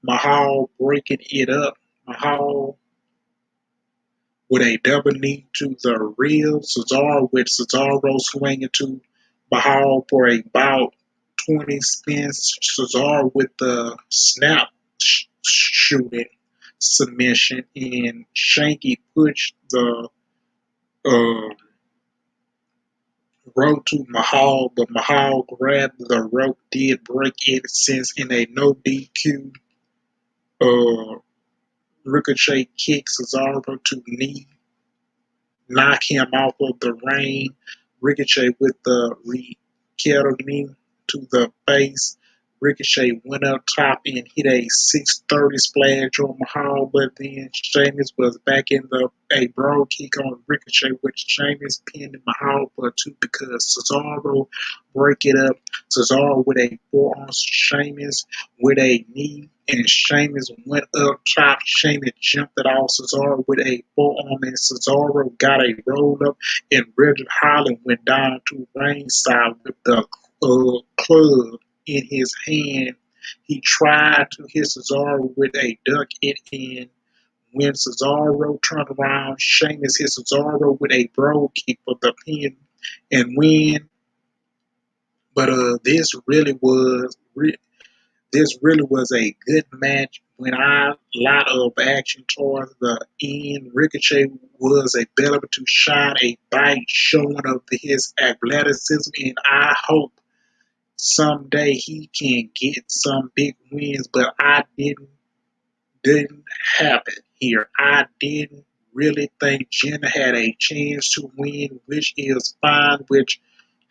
Mahal breaking it up. Mahal with a double knee to the ribs. Cesaro swinging to Mahal for about 20 spins. Cesaro with the snap shooting submission and Shanky pushed the uh, rope to Mahal, but Mahal grabbed the rope, did break it since in a no DQ. Uh, Ricochet kicks Cesaro to knee knock him off of the ring. Ricochet with the kettle knee to the face. Ricochet went up top and hit a 630 splash on Mahal, but then Sheamus was back in a broad kick on Ricochet, which Sheamus pinned Mahal for two because Cesaro break it up. Cesaro with a forearm, Sheamus with a knee, and Sheamus went up top. Sheamus jumped it off Cesaro with a forearm, and Cesaro got a roll up, and Reggie Holland went down to ringside with the club in his hand. He tried to hit Cesaro with a duck it in. When Cesaro turned around, Sheamus hit Cesaro with a bro kick for the pin and win. But this really was a good match. When a lot of action towards the end, Ricochet was able to shine a bite showing of his athleticism, and I hope someday he can get some big wins. But I didn't happen here. I didn't really think Jenna had a chance to win, which is fine, which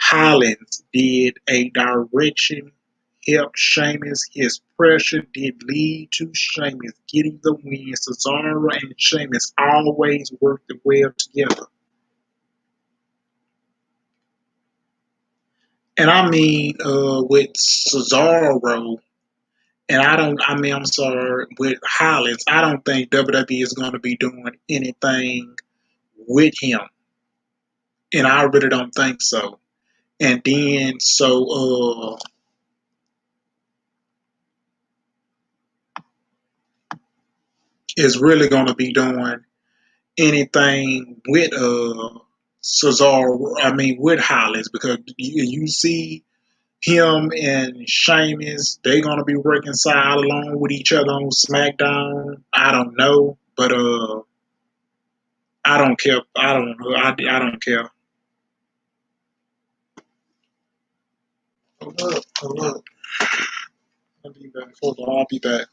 Hollins did a direction, helped Sheamus. His pressure did lead to Sheamus getting the win. Cesaro and Sheamus always worked well together. And I mean, with Cesaro, and I'm sorry, with Hollins, I don't think WWE is going to be doing anything with him. And I really don't think so. And then, is really going to be doing anything with Cesaro, with Hollins, because you see him and Sheamus, they're gonna be working side along with each other on SmackDown. I don't know, but I don't care. I don't know. I don't care. Hold up. I'll be back. Hold on, I'll be back.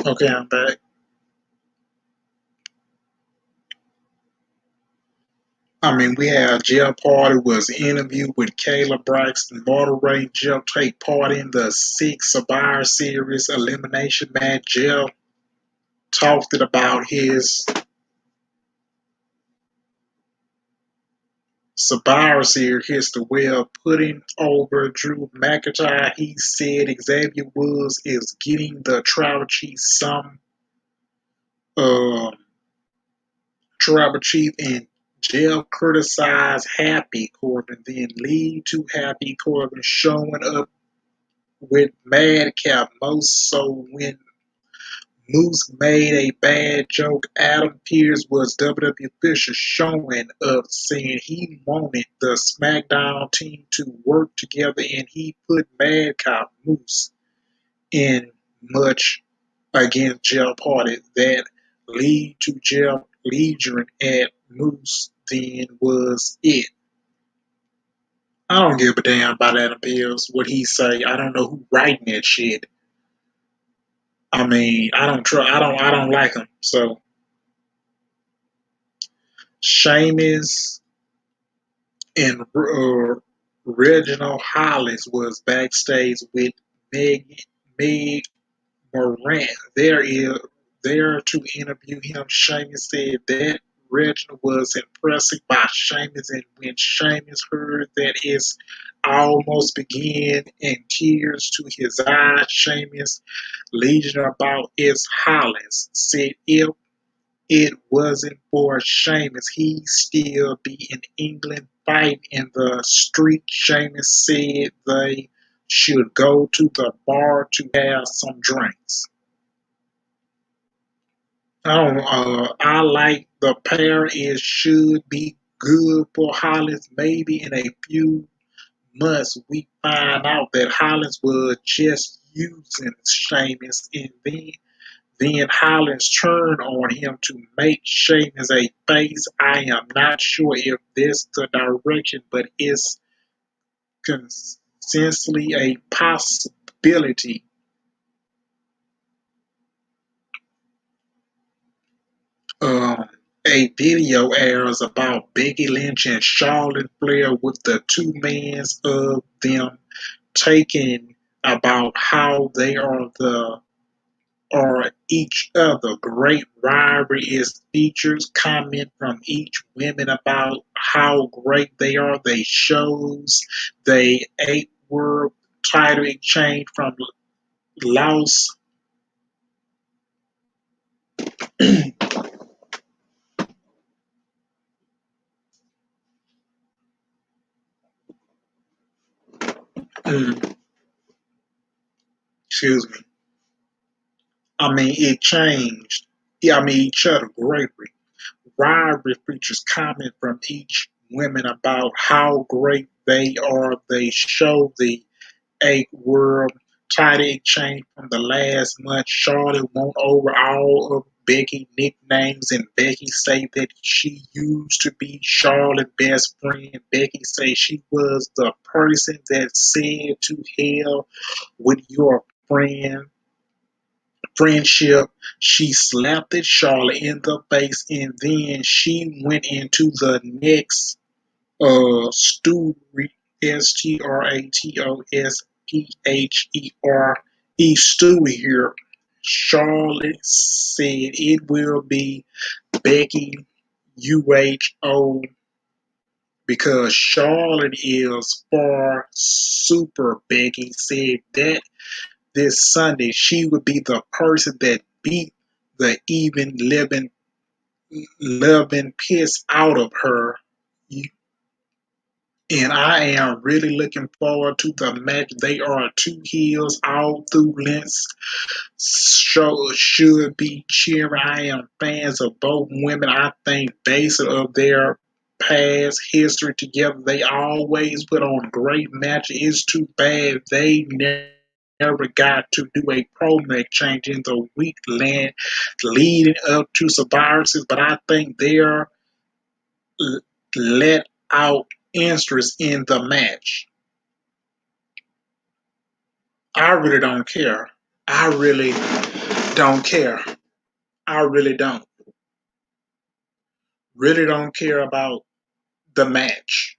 Okay, I'm back. I mean, we had Jeff Hardy was interviewed with Kayla Braxton, moderate Jeff take part in the sixth Survivor Series elimination match. Jeff talked about his Survivor Series history while putting over Drew McIntyre. He said Xavier Woods is getting the tribal chief some uh, tribal chief and Jeff criticized Happy Corbin, then lead to Happy Corbin showing up with Madcap most so when Moose made a bad joke. Adam Pearce was WWE official showing up saying he wanted the SmackDown team to work together and he put Madcap Moose in much against Jeff Hardy. That lead to Jeff leading at Moose then was it. I don't give a damn about Adam Pearce, what he say. I don't know who writing that shit. I mean, I don't like him. So Sheamus and Reginald Hollis was backstage with Meg Morant. There to interview him. Sheamus said that Reginald was impressed by Sheamus, and when Sheamus heard that, it's almost began in tears to his eyes. Sheamus, legion about his Hollis, said if it wasn't for Sheamus, he'd still be in England fighting in the street. Sheamus said they should go to the bar to have some drinks. I like the pair. It should be good for Hollis. Maybe in a few months we find out that Hollis was just using Sheamus, and then Hollis turned on him to make Sheamus a face. I am not sure if this the direction, but it's consistently a possibility. Um, a video airs about Becky Lynch and Charlotte Flair with the two mans of them taking about how they are the or each other. Great rivalry is features comment from each women about how great they are. They shows they eight word title exchange from Laos. Excuse me. I mean it changed. Yeah, I mean each other greatly. Rivalry features comment from each women about how great they are. They show the a world title exchange from the last month. Charlotte won over all of Becky nicknames, and Becky say that she used to be Charlotte's best friend. Becky say she was the person that said to hell with your friendship. She slapped at Charlotte in the face, and then she went into the next Story, Stratosphere, Stewie here. Charlotte said it will be Becky UHO because Charlotte is far super. Becky said that this Sunday she would be the person that beat the even living piss out of her. And I am really looking forward to the match. They are two heels all through lengths. Should be cheering. I am fans of both women. I think based of their past history together, they always put on great matches. It's too bad they never got to do a promo exchange in the week leading up to Survivor Series, but I think they're let out interest in the match. I really don't care. I really don't care. I really don't. Really don't care about the match,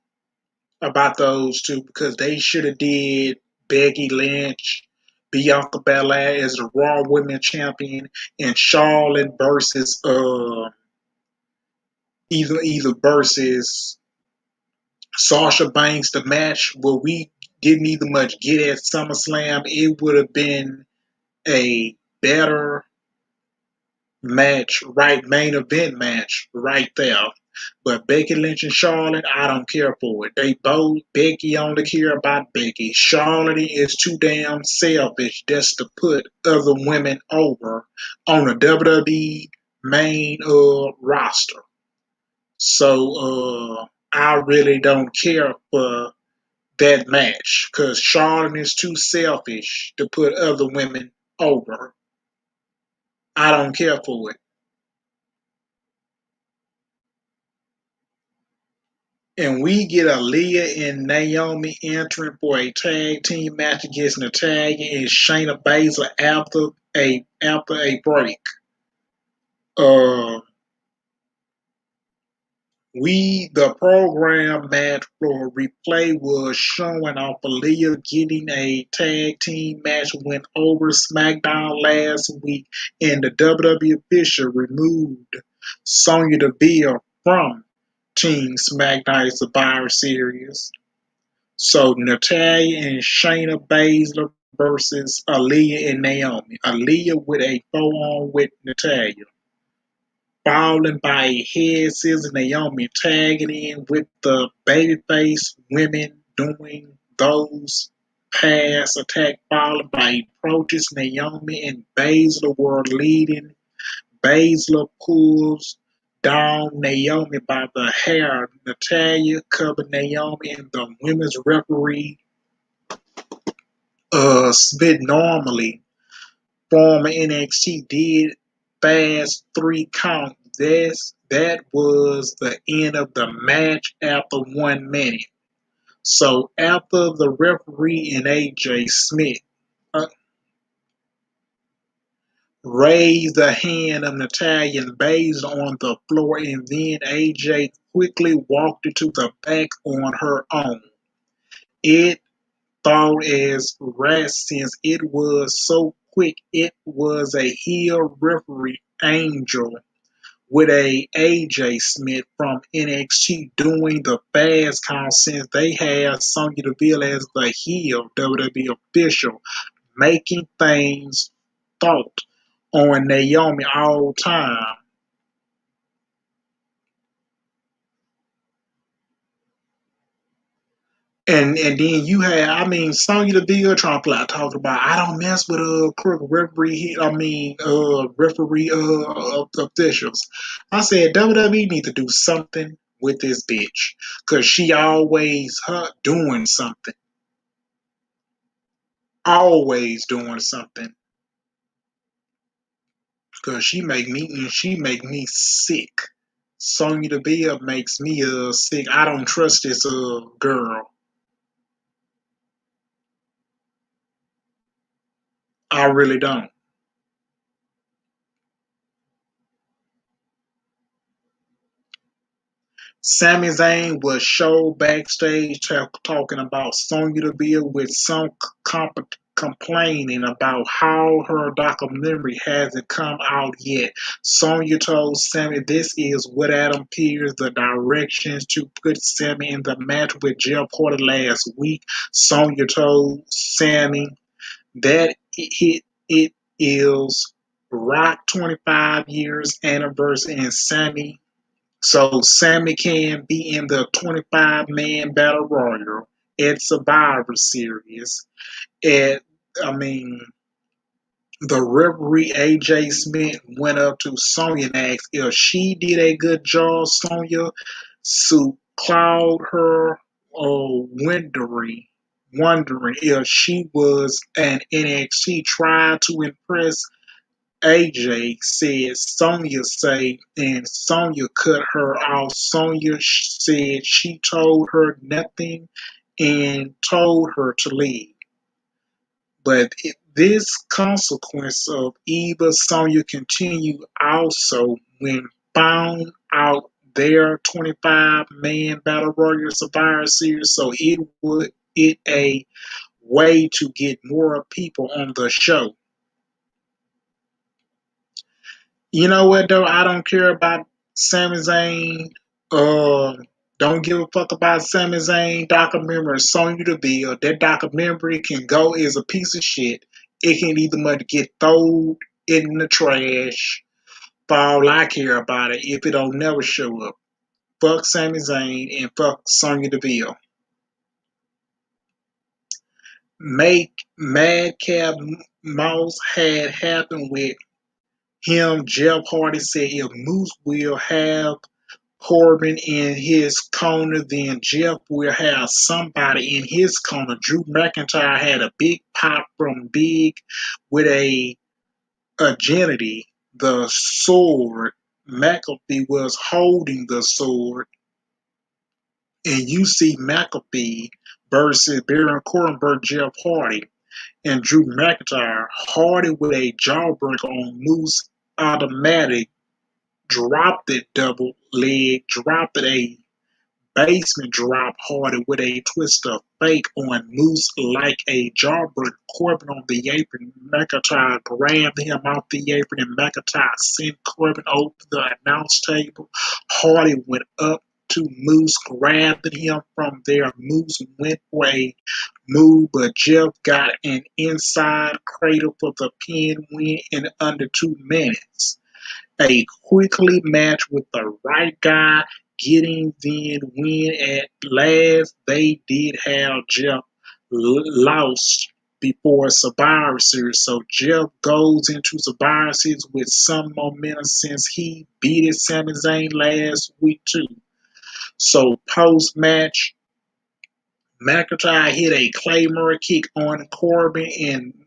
about those two, because they should have did Becky Lynch, Bianca Belair as the Raw Women's Champion, and Charlotte versus either versus Sasha Banks. The match where we didn't even much get at SummerSlam, it would have been a better match, right? Main event match right there. But Becky Lynch and Charlotte, I don't care for it. They both, Becky only care about Becky. Charlotte is too damn selfish just to put other women over on the WWE main roster. So I really don't care for that match because Charlotte is too selfish to put other women over. I don't care for it. And we get Aaliyah and Naomi entering for a tag team match against Natalya and Shayna Baszler after a break. Uh, the program match for replay was showing off Aaliyah getting a tag team match win over SmackDown last week, and the WWE official removed Sonya Deville from Team SmackDown Survivor Series. So Natalya and Shayna Baszler versus Aaliyah and Naomi. Aaliyah with a throw-on with Natalya. Followed by a head scissors, Naomi tagging in with the babyface women doing those pass attack, followed by approaches. Naomi and Baszler were leading. Baszler pulls down Naomi by the hair. Natalya covered Naomi, and the women's referee Smith normally former NXT did fast 3 count. That was the end of the match after 1 minute. So after the referee and AJ Smith uh, raised the hand of Natalya and Baszler on the floor, and then AJ quickly walked into the back on her own. It thought as rest since it was so quick. It was a heel referee Angel with a AJ Smith from NXT doing the fast count since they had Sonya Deville as the heel WWE official, making things thought on Naomi all time. And then you had, I mean, Sonya Deville trying to play, talking about I don't mess with crook referee. I mean, referee officials. I said WWE need to do something with this bitch because she always doing something, always doing something. Because she make me sick. Sonya Deville makes me sick. I don't trust this girl. I really don't. Sami Zayn was shown backstage talking about Sonya Deville with some complaining about how her documentary hasn't come out yet. Sonya told Sami this is what Adam Pearce the directions to put Sami in the match with Jeff Hardy last week. Sonya told Sami that it is Rock 25 years anniversary and Sami can be in the 25-man battle royal at Survivor Series. At I mean, the referee AJ Smith went up to Sonya and asked if she did a good job. Sonya Sue called her wondering if she was an NXT trying to impress AJ said Sonya say, and Sonya cut her off. Sonya said she told her nothing and told her to leave. But This consequence of either Sonya continue also when found out their 25-man Battle Royal Survivor Series, so it a way to get more people on the show. You know what though? I don't care about Sami Zayn. Don't give a fuck about Sami Zayn documentary or Sonya Deville. That documentary can go as a piece of shit. It can either much get thrown in the trash for all I care about it if it don't never show up. Fuck Sami Zayn and fuck Sonya Deville. Make Madcap Mouse had happened with him. Jeff Hardy said if Moose will have Corbin in his corner, then Jeff will have somebody in his corner. Drew McIntyre had a big pop from Big with a agility, the sword. McAfee was holding the sword, and you see McAfee versus Baron Corbin versus Jeff Hardy and Drew McIntyre. Hardy with a jawbreaker on Moose automatic, dropped it double leg, dropped it a basement drop Hardy with a twist of fake on Moose like a jawbreaker. Corbin on the apron. McIntyre grabbed him off the apron and McIntyre sent Corbin over the announce table. Hardy went up to Moose, grabbing him from there. Moose went for a move, but Jeff got an inside cradle for the pin win in under 2 minutes. A quickly match with the right guy getting the win at last. They did have Jeff lost before Survivor Series, so Jeff goes into Survivor Series with some momentum since he beat Sami Zayn last week too. So post match, McIntyre hit a Claymore kick on Corbin and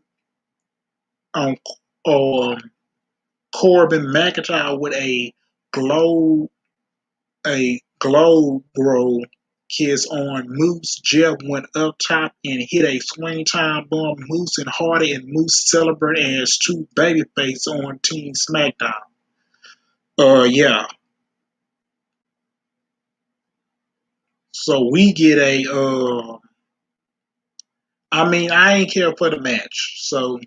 on Corbin. McIntyre with a glow roll kiss on Moose. Jeff went up top and hit a swing time bomb. Moose and Hardy and Moose celebrate as two babyface on Team SmackDown. Yeah. So we get I ain't care for the match. So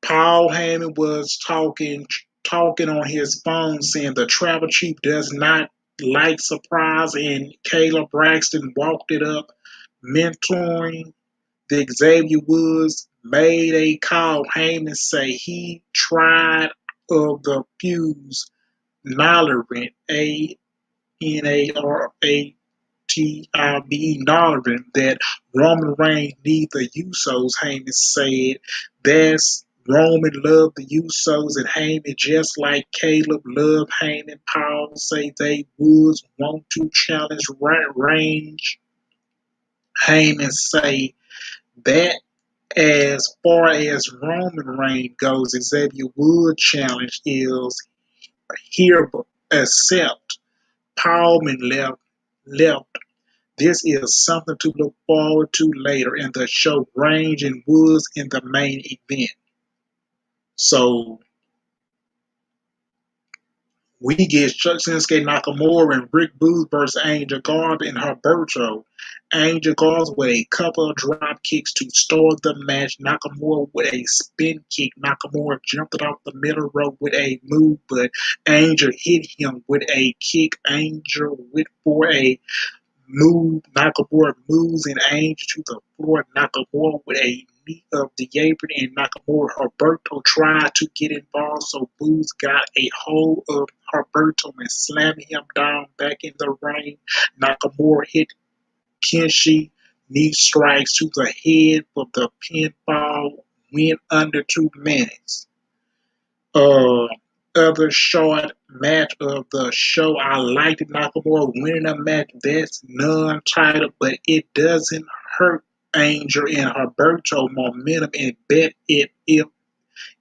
Paul Heyman was talking on his phone saying the tribal chief does not like surprise, and Kayla Braxton walked it up, mentoring the Xavier Woods made a call. Heyman say he tried of the fuse Nollerant, Anaratibe Nollerant, that Roman Reigns need the Usos. Heyman said that's Roman loved the Usos and Heyman just like Caleb loved Heyman. Paul say they would want to challenge Range. Heyman say that as far as Roman Reigns goes, Xavier Woods challenge is here except Paulman left. This is something to look forward to later in the show. Range and Woods in the main event. So we get Shinsuke Nakamura and Rick Booth versus Angel Garza and Humberto. Angel Garza with a couple of drop kicks to start the match. Nakamura with a spin kick. Nakamura jumped it off the middle rope with a move, but Angel hit him with a kick. Angel went for a move. Nakamura moves and Angel to the floor. Nakamura with a knee of the apron, and Nakamura Humberto tried to get involved, so Booz got a hold of Humberto and slammed him down back in the ring. Nakamura hit Kenshi knee strikes to the head for the pinfall, win under 2 minutes. Uh, Other short match of the show, I liked Nakamura winning a match that's non-title, but it doesn't hurt Angel and Humberto momentum, and bet it if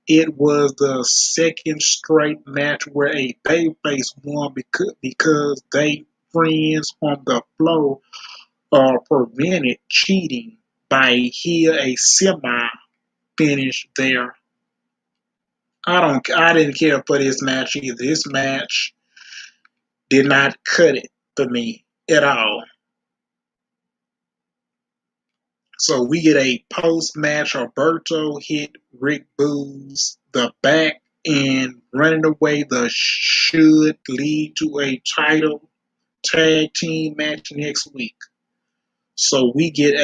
it was the second straight match where a babyface won because they friends on the floor prevented cheating by here a semi finish there. I didn't care for this match either. This match did not cut it for me at all. So we get a post match. Alberto hit Rick Boogs the back and running away. The should lead to a title tag team match next week. So we get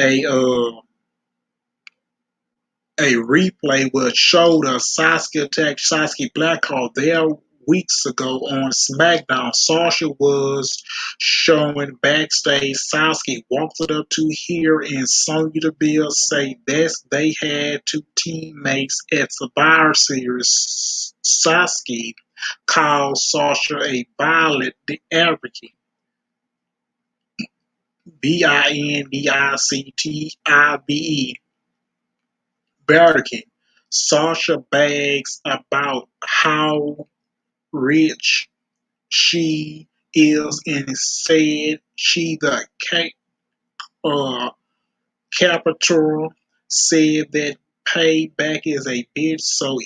a replay which showed us Sasuke attacked Sasuke Blackhawk there weeks ago on SmackDown. Sasha was showing backstage. Sasuke walked it up to here and Sonya Deville say that they had two teammates at Survivor Series. Sasuke called Sasha a violent advocate. Bindictive. Barrican. Sasha brags about how rich she is and said she the uh, capital said that payback is a bitch, so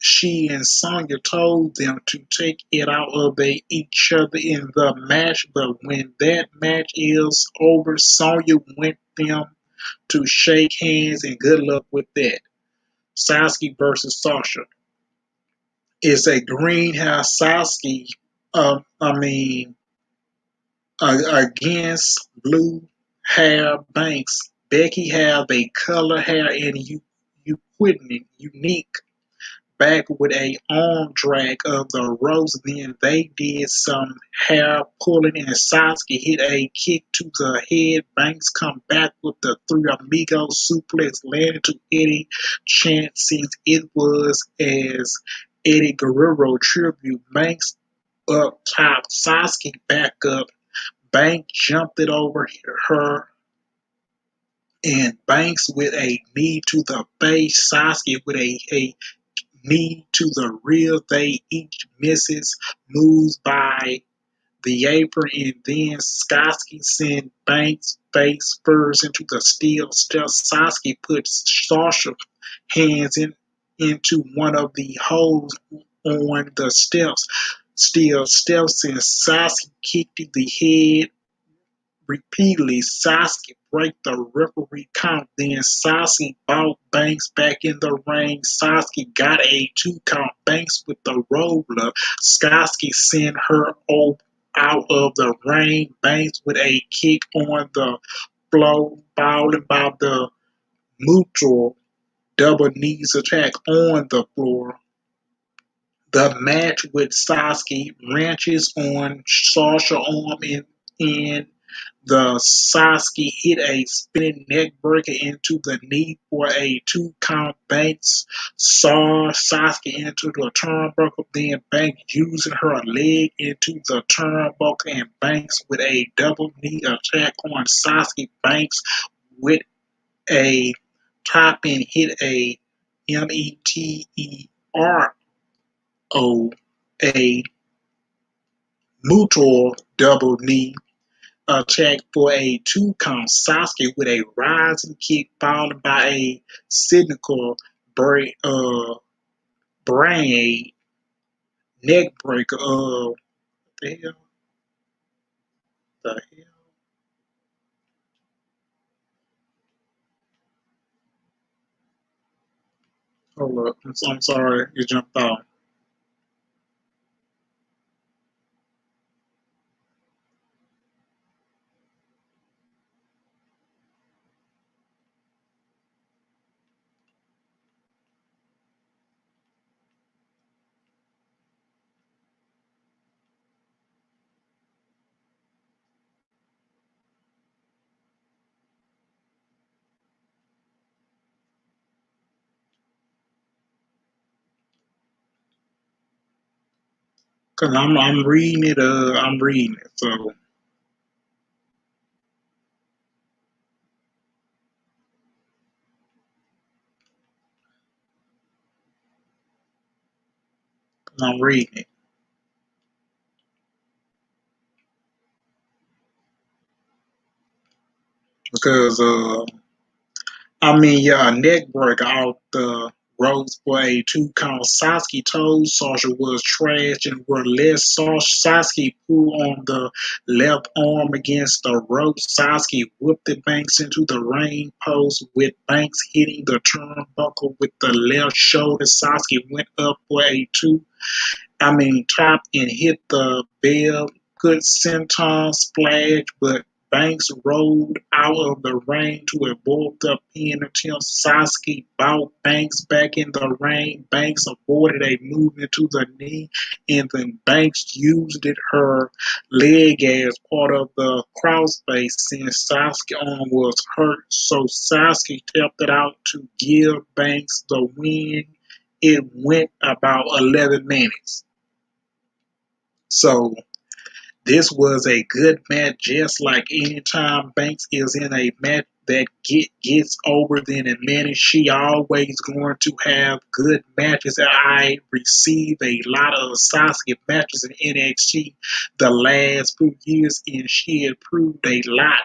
she and Sonya told them to take it out of each other in the match, but when that match is over, Sonya went them to shake hands and good luck with that. Sasuke versus Sasha. It's a greenhouse Sasuke, I mean, against blue hair Banks. Becky have a color hair and you quitting it unique back with a arm drag of the rose. Then they did some hair pulling and Sasuke hit a kick to the head. Banks come back with the three amigos suplex landed to Eddie chant since it was as Eddie Guerrero tribute. Banks up top, Sasuke back up. Banks jumped it over her and Banks with a knee to the face. Sasuke with a knee to the rear. They each misses moves by the apron, and then Sasuke sends Banks face first into the steel steps. Sasuke puts Sasha hands into one of the holes on the steps. Steel steps and Sasuke kicked the head repeatedly. Sasuke break the referee count. Then Sasuke brought Banks back in the ring. Sasuke got a 2 count. Banks with the roller. Sasuke sent her out of the ring. Banks with a kick on the floor, followed by the mutual double knees attack on the floor. The match with Sasuke wrenches on Sasha arm and the Sasuke hit a spinning neck breaker into the knee for a 2 count. Banks saw Sasuke into the turnbuckle, then Banks using her leg into the turnbuckle and Banks with a double knee attack on Sasuke. Banks with a top and hit a METERO, a mutual double knee attack for a 2 count. Sasuke with a rising kick followed by a cynical brain neck breaker. The hell? The hell? Hold up. I'm sorry. You jumped off. Cause I'm reading it. I'm reading it. So I'm reading it because Yeah, a neck breaker off the ropes for a 2 count. Sasuke told Sasha was trash and were less. Sasuke pulled on the left arm against the rope. Sasuke whipped the Banks into the ring post with Banks hitting the turnbuckle with the left shoulder. Sasuke went up for a tapped and hit the bell. Good senton splash, but Banks rolled out of the ring to avoid the pin until Sasuke bought Banks back in the ring. Banks avoided a move into the knee, and then Banks used her leg as part of the crossface since Sasuke's arm was hurt. So Sasuke tapped it out to give Banks the win. It went about 11 minutes. So this was a good match, just like anytime Banks is in a match that gets over than a minute, she always going to have good matches. I receive a lot of Sasuke matches in NXT the last few years, and she improved a lot,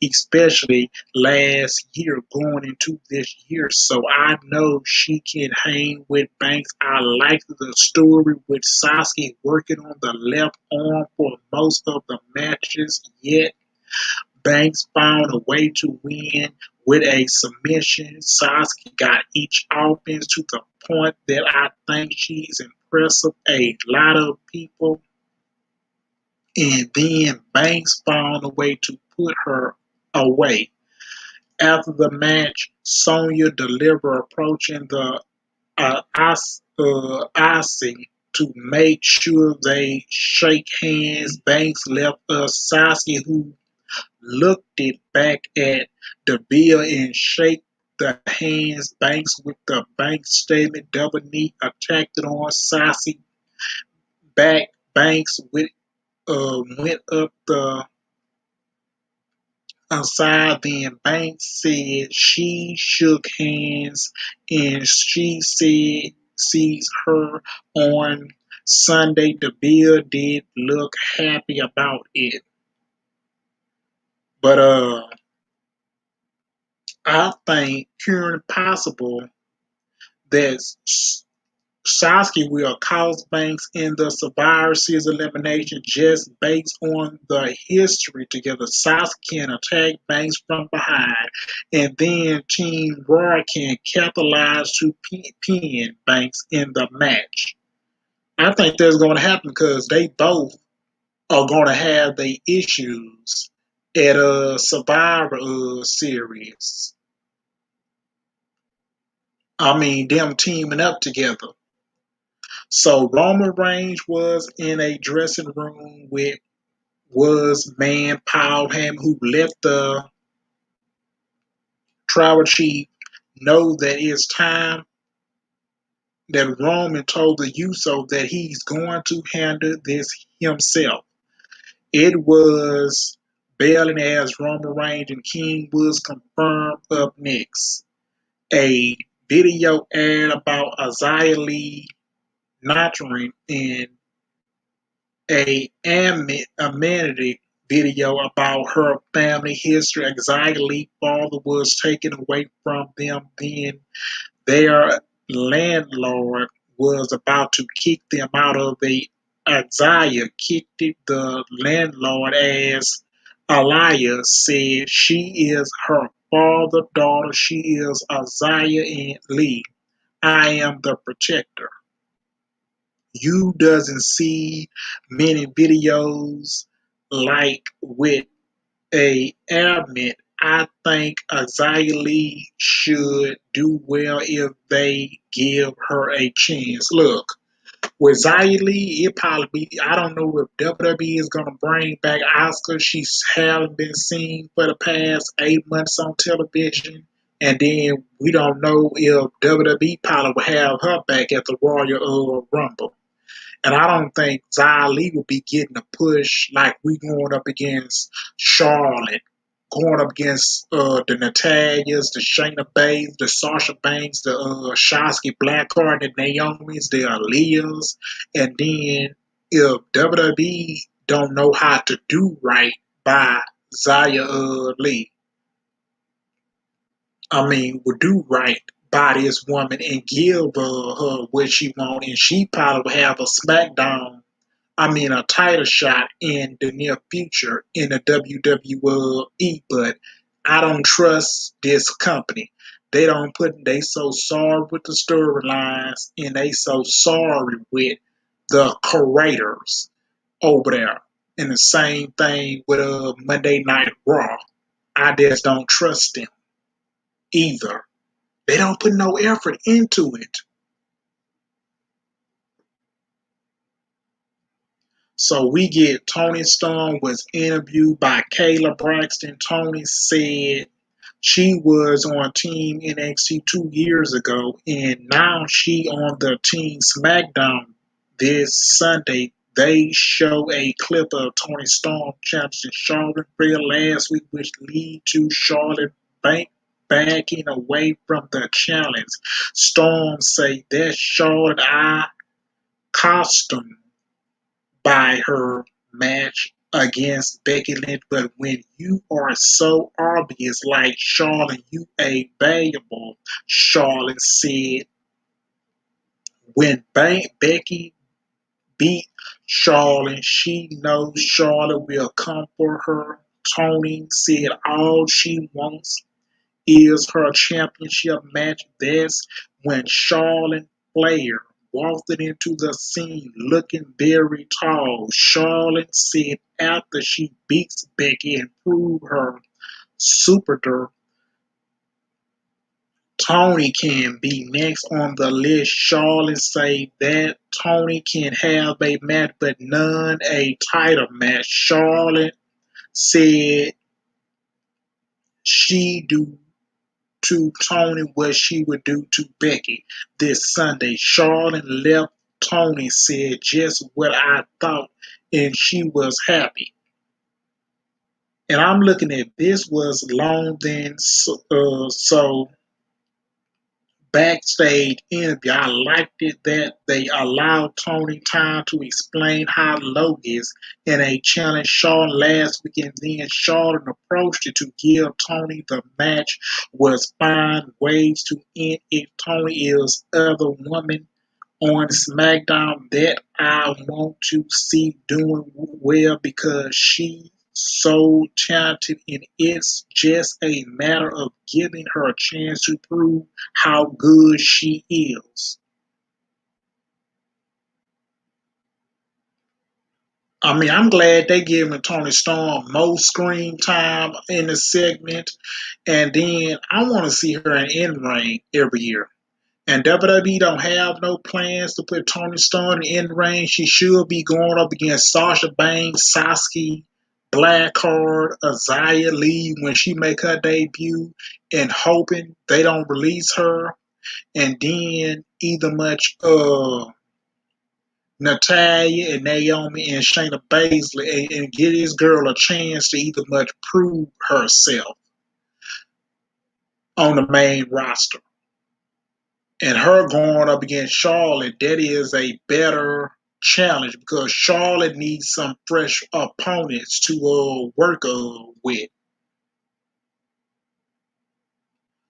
especially last year going into this year. So I know she can hang with Banks. I like the story with Sasuke working on the left arm for most of the matches, yet Banks found a way to win with a submission. Sasuke got each offense to the point that I think she's impressive a lot of people. And then Banks found a way to put her away. After the match, Sonya delivered approaching the icing to make sure they shake hands. Banks left us Sasuke, who looked it back at the bill and shake the hands. Banks with the bank statement, double knee attacked it on Sasuke back. Banks went up the outside, then Banks said she shook hands and she said sees her on Sunday. The bill did look happy about it. But I think current possible that Sasuke will cost Banks in the Survivor Series elimination just based on the history together. Sasuke can attack Banks from behind, and then Team Raw can capitalize to pin Banks in the match. I think that's going to happen because they both are going to have their issues at a Survivor Series. Them teaming up together. So Roman Reigns was in a dressing room with was man Paul Heyman, who let the tribal chief know that it's time that Roman told the Uso that he's going to handle this himself. It was bailing as Roman Reigns and King was confirmed up next. A video ad about Isaiah Lee nurturing and amenity video about her family history. Anxiety father was taken away from them. Then their landlord was about to kick them out of the Isaiah kicked it. The landlord, as Elias said, she is her father, daughter. She is Isaiah and Lee. I am the protector. You doesn't see many videos like with a airman. I think Xylee should do well if they give her a chance. Look, with Xylee, it probably be, I don't know if WWE is gonna bring back Oscar. She hasn't been seen for the past 8 months on television. And then we don't know if WWE probably will have her back at the Royal Rumble. And I don't think Xia Li will be getting a push like we going up against Charlotte, going up against the Natalias, the Shayna Baszler, the Sasha Banks, the Shotzi Blackheart, the Naomi's, the Aliyahs. And then if WWE don't know how to do right by Xia Li, I mean, would do right by this woman and give her what she want, and she probably would have a SmackDown. I mean, a title shot in the near future in the WWE. But I don't trust this company. They don't put. They so sorry with the storylines, and they so sorry with the creators over there. And the same thing with Monday Night Raw. I just don't trust them either. They don't put no effort into it. So we get Tony Storm was interviewed by Kayla Braxton. Tony said she was on Team NXT 2 years ago, and now she on the Team SmackDown this Sunday. They show a clip of Tony Storm challenging Charlotte Flair last week, which lead to Charlotte backing away from the challenge. Storm say that Charlotte I costume by her match against Becky Lynch, but when you are so obvious like Charlotte, you a valuable, Charlotte said. When Becky beat Charlotte, she knows Charlotte will come for her. Tony said all she wants is her championship match. That's when Charlotte Flair walked into the scene looking very tall. Charlotte said after she beats Becky and proves her superior, Tony can be next on the list. Charlotte said that Tony can have a match, but none a title match. Charlotte said she do to Tony what she would do to Becky this Sunday. Charlotte left Tony said just what I thought, and she was happy. And I'm looking at this was long then so backstage interview. I liked it that they allowed Tony time to explain how low is in a challenge Shawn last week, and then Shawn approached it to give Tony the match was find ways to end if Tony is other woman on SmackDown that I want to see doing well because she so talented and it's just a matter of giving her a chance to prove how good she is. I mean, I'm glad they giving Tony Storm more screen time in the segment, and then I want to see her in ring every year. And WWE don't have no plans to put Tony Storm in the ring. She should be going up against Sasha Banks, Sasuke, Blackheart, Azalea Lee when she make her debut, and hoping they don't release her. And then either much Natalia and Naomi and Shayna Baszler and give this girl a chance to either much prove herself on the main roster. And her going up against Charlotte, that is a better challenge because Charlotte needs some fresh opponents to work with.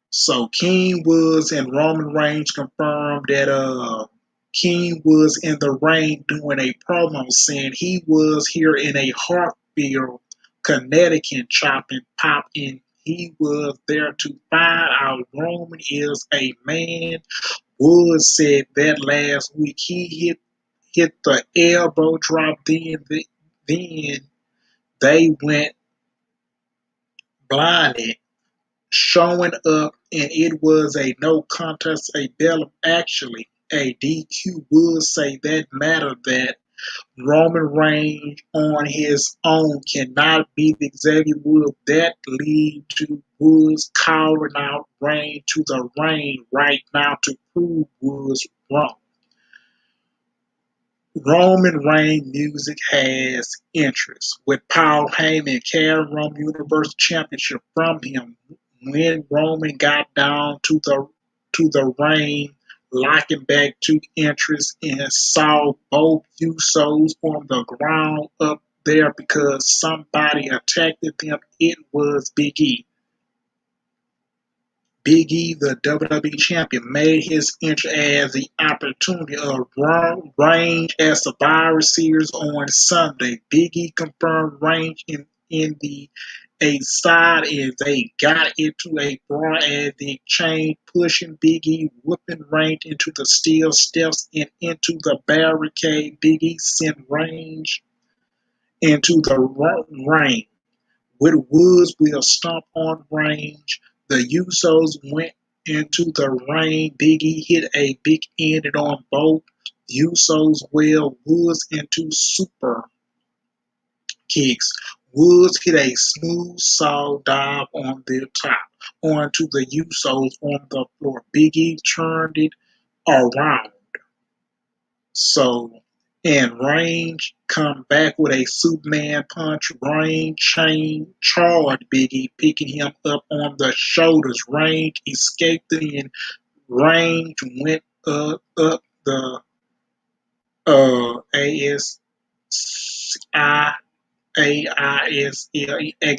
So King Woods and Roman Reigns confirmed that King was in the ring doing a promo saying he was here in a Hartfield, Connecticut chopping pop and he was there to find out Roman is a man. Woods said that last week he hit the elbow drop. Then they went blinded, showing up, and it was a no contest. A bell actually a DQ. Woods say that matter that Roman Reigns on his own cannot beat Xavier Woods. That lead to Woods calling out Reigns to the ring right now to prove Woods wrong. Roman Reigns music has interest, with Paul Heyman carrying Roman Universal Championship from him when Roman got down to the ring, locking back to interest and saw both Usos on the ground up there because somebody attacked them. It was Big E. Big E, the WWE champion, made his entry as the opportunity of Reigns at Survivor Series on Sunday. Big E confirmed Reigns in the a side as they got into a brawl at the exchange, pushing Big E, whipping Reigns into the steel steps and into the barricade. Big E sent Reigns into the ring. With Woods will stomp on Reigns. The Usos went into the ring. Big E hit a big ending on both Usos. Well, Woods into super kicks. Woods hit a smooth saw dive on the top onto the Usos on the floor. Big E turned it around. So, and Range come back with a Superman punch. Range chain charged Biggie, picking him up on the shoulders. Range escaped and Range went up the ASI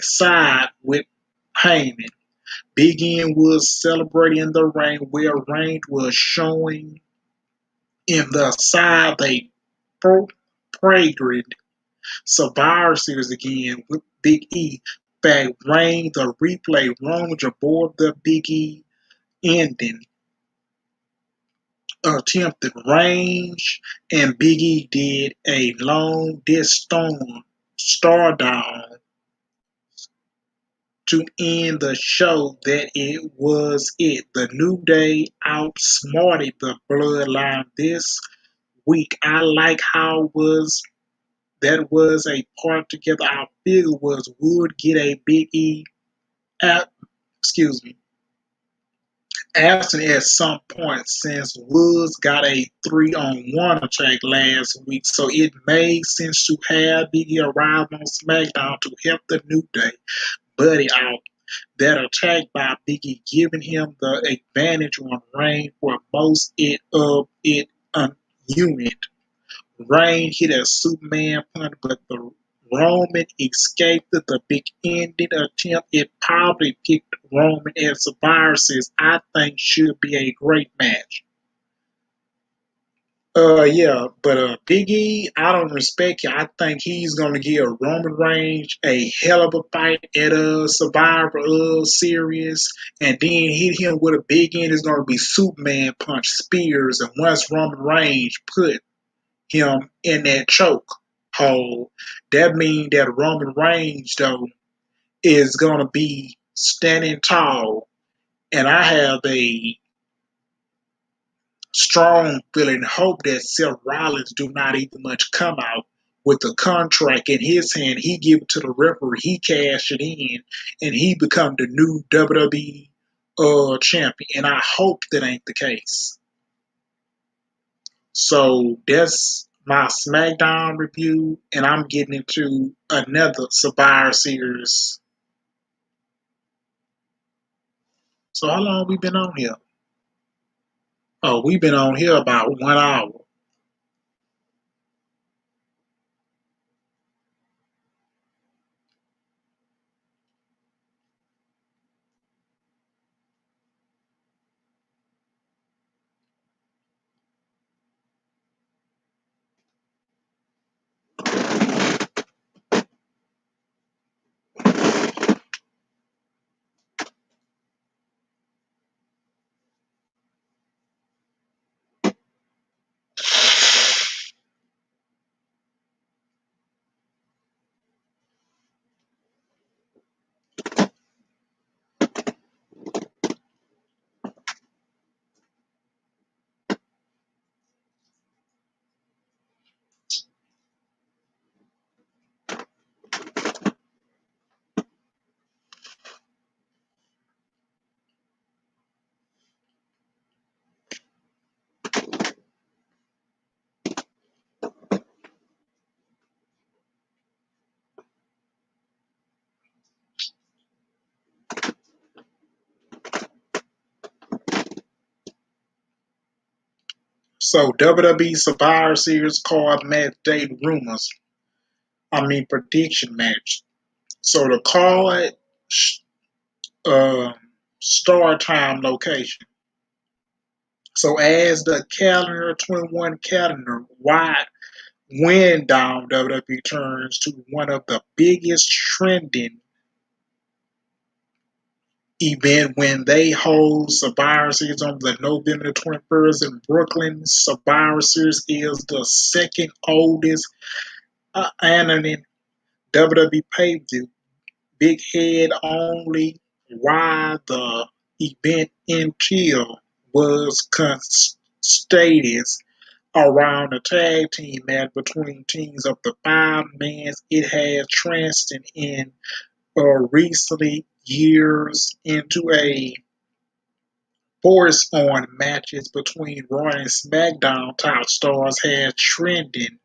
side with Heyman. Big N was celebrating in the ring where Range was showing in the side they Pragered Survivor Series again with Big E. Back Rain the replay Roman aboard the Big E ending attempted range and Big E did a long disc star down to end the show. That it was it. The New Day outsmarted the Bloodline this week. I like how that was a part together. I figured was would get a Big E at excuse me absent at some point since Woods got a 3-on-1 attack last week, so it made sense to have Big E arrive on SmackDown to help the New Day buddy out. That attack by Big E giving him the advantage on Reigns for most of it unit. Reigns hit a Superman punch, but the Roman escaped the big ending attempt. It probably picked Roman as Survivor Series. I think should be a great match. Yeah, but Big E, I don't respect you. I think he's gonna give Roman Reigns a hell of a fight at a Survivor Series, and then hit him with a big end. It's gonna be Superman punch, spears, and once Roman Reigns put him in that choke hole, that means that Roman Reigns though is gonna be standing tall, and I have a strong feeling hope that Seth Rollins do not even much come out with the contract in his hand. He give it to the referee, he cash it in, and he become the new WWE champion. And I hope that ain't the case. So that's my SmackDown review, and I'm getting into another Survivor Series. So how long we been on here? Oh, we've been on here about 1 hour. So WWE Survivor Series card match date rumors. Prediction match. So the card, uh, start time location. So as the calendar 21 calendar wind down, WWE turns to one of the biggest trending event when they hold Survivor Series on the November 21st in Brooklyn. Survivor Series is the second oldest annual WWE pay-per-view. Big head only why the event until was constated around a tag team match between teams of the five men. It has transcended in recently years into a force on matches between Raw and SmackDown top stars has trending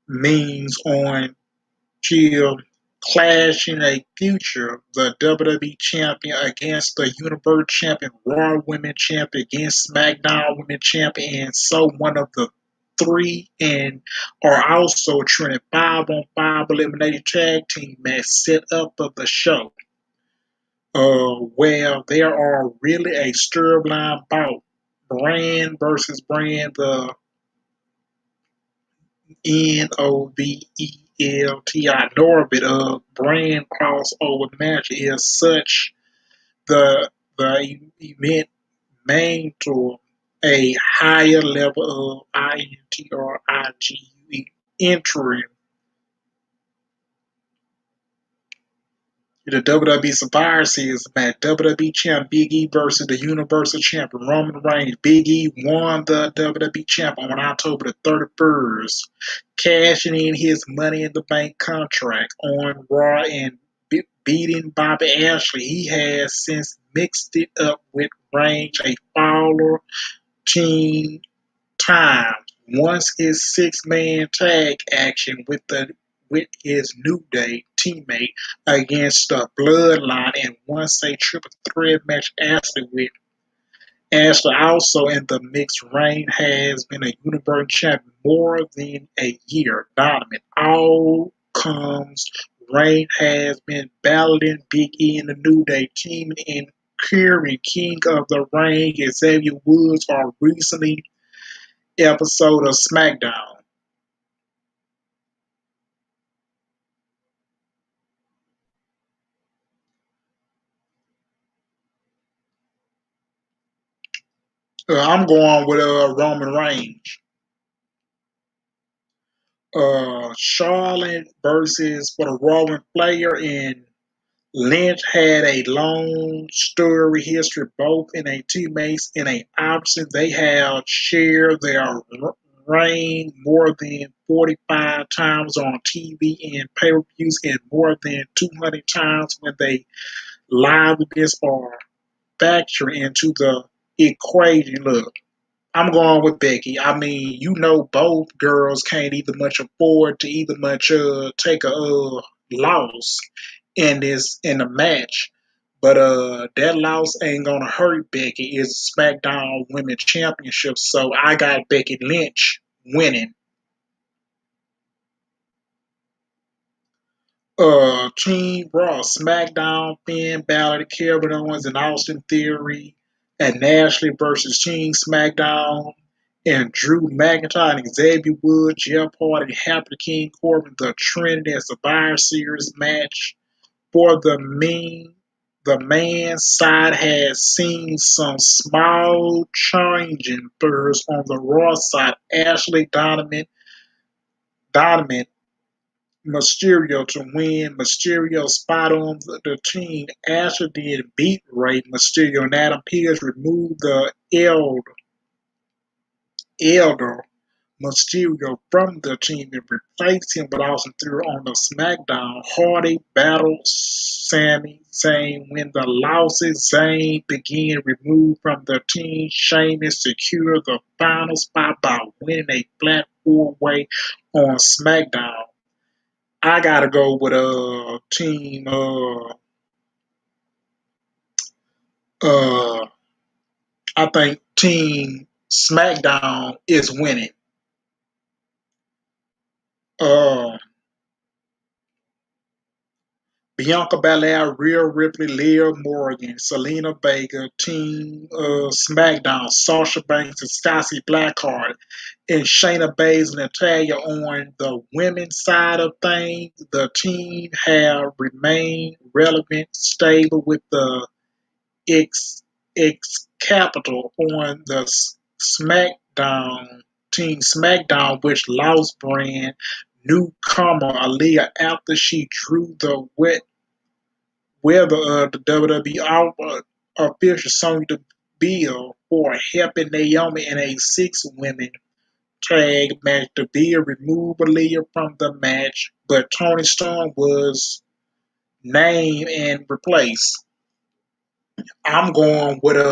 memes on Kill clash in a future the WWE Champion against the Universal Champion, Raw Women Champion against SmackDown Women Champion, and so one of the three and are also trending 5-on-5 eliminated tag team match set up of the show. Where there are really a storyline about brand versus brand, the NOVELTI Norbit of brand crossover match is such the event main to a higher level of INTRIGUE entry. The WWE Survivor Series match, WWE Champ Big E versus the Universal Champion Roman Reigns. Big E won the WWE Champ on October the 31st, cashing in his Money in the Bank contract on Raw and beating Bobby Ashley. He has since mixed it up with Reigns, a Fowler team time. Once his six-man tag action with his New Day teammate against the Bloodline, and once a triple threat match Ashley also in the mix. Reign has been a Universal Champion more than a year. Dominant all comes. Reign has been battling Big E in the New Day team and Curry, King of the Ring, Xavier Woods are recently episode of SmackDown. I'm going with Roman Reigns. Charlotte versus for the Roman player and Lynch had a long story history, both in a teammates and a opposite. They have shared their reign more than 45 times on TV and pay-per-views, and more than 200 times when they live events are factor into the equation. Look, I'm going with Becky. I mean, both girls can't either much afford to either much take a loss in the match. But that loss ain't gonna hurt Becky. It's SmackDown Women's Championship, so I got Becky Lynch winning. Team Raw, SmackDown, Finn Balor, Kevin Owens, and Austin Theory, and Ashley versus Team SmackDown, and Drew McIntyre and Xavier Woods, Jeff Hardy, and Happy King Corbin, the Trinity as Survivor Series match. For the man side has seen some small changing first on the Raw side. Ashley Donovan Mysterio to win. Mysterio spot on the team. Ashley did beat Rey Mysterio, and Adam Pearce removed the elder Mysterio from the team and replaced him with Austin Theory on the SmackDown. Hardy battled Sami Zayn. When the losses, Zayn began removed from the team. Sheamus secured the final spot by winning a flat four-way on SmackDown. I gotta go with a team. Uh, I think Team SmackDown is winning. Uh, Bianca Belair, Rhea Ripley, Liv Morgan, Selena Vega, Team SmackDown, Sasha Banks, and Stassi Blackheart, and Shayna Baszler and Natalya on the women's side of things. The team have remained relevant, stable with the X Capital on the SmackDown Team SmackDown, which lost brand newcomer Aaliyah after she drew the whether the WWE official Sonya Deville for helping Naomi in a six-women tag match. Deville removed Aaliyah from the match, but Toni Storm was named and replaced. I'm going with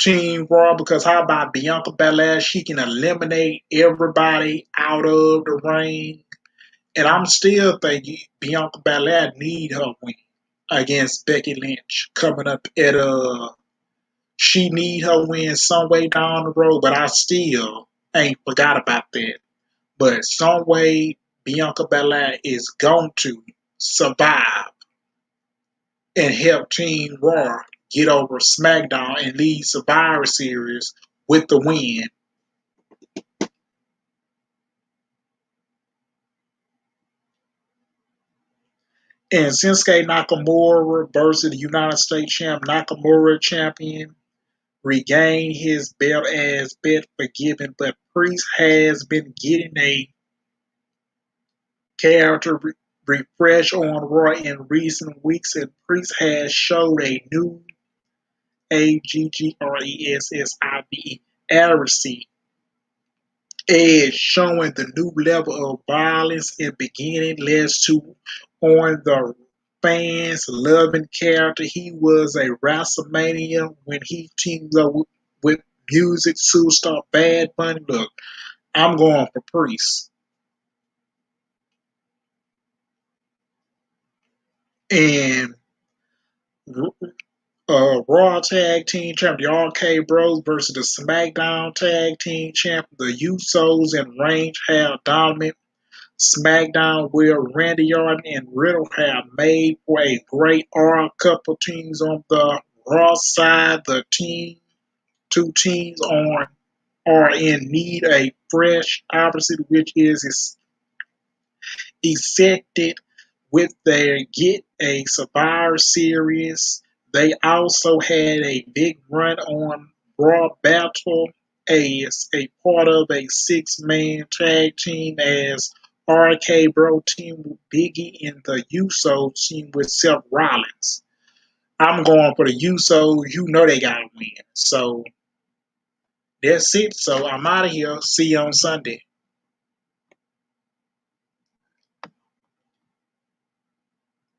Team Raw because how about Bianca Belair? She can eliminate everybody out of the ring. And I'm still thinking Bianca Belair need her win against Becky Lynch coming up at she need her win some way down the road, but I still ain't forgot about that. But some way Bianca Belair is going to survive and help Team Raw get over SmackDown and lead Survivor Series with the win. And Shinsuke Nakamura versus the United States champ Nakamura champion regained his belt as bet forgiven, but Priest has been getting a character refresh on Raw in recent weeks, and Priest has showed a new AGGRESSIVE accuracy edge, showing the new level of violence and beginning less to on the fans loving character. He was a WrestleMania when he teamed up with music superstar Bad Bunny. Look, I'm going for Priest. And Raw Tag Team Champ, the RK Bros versus the SmackDown Tag Team Champ, the Usos and Reigns have dominant SmackDown where Randy Orton and Riddle have made for a great R couple teams on the Raw side. The two teams are in need a fresh opposite, which is accepted with their get a Survivor Series. They also had a big run on Raw Battle as a part of a six-man tag team as RK Bro team with Biggie and the Usos team with Seth Rollins. I'm going for the Usos. You know they got to win. So that's it. So I'm out of here. See you on Sunday.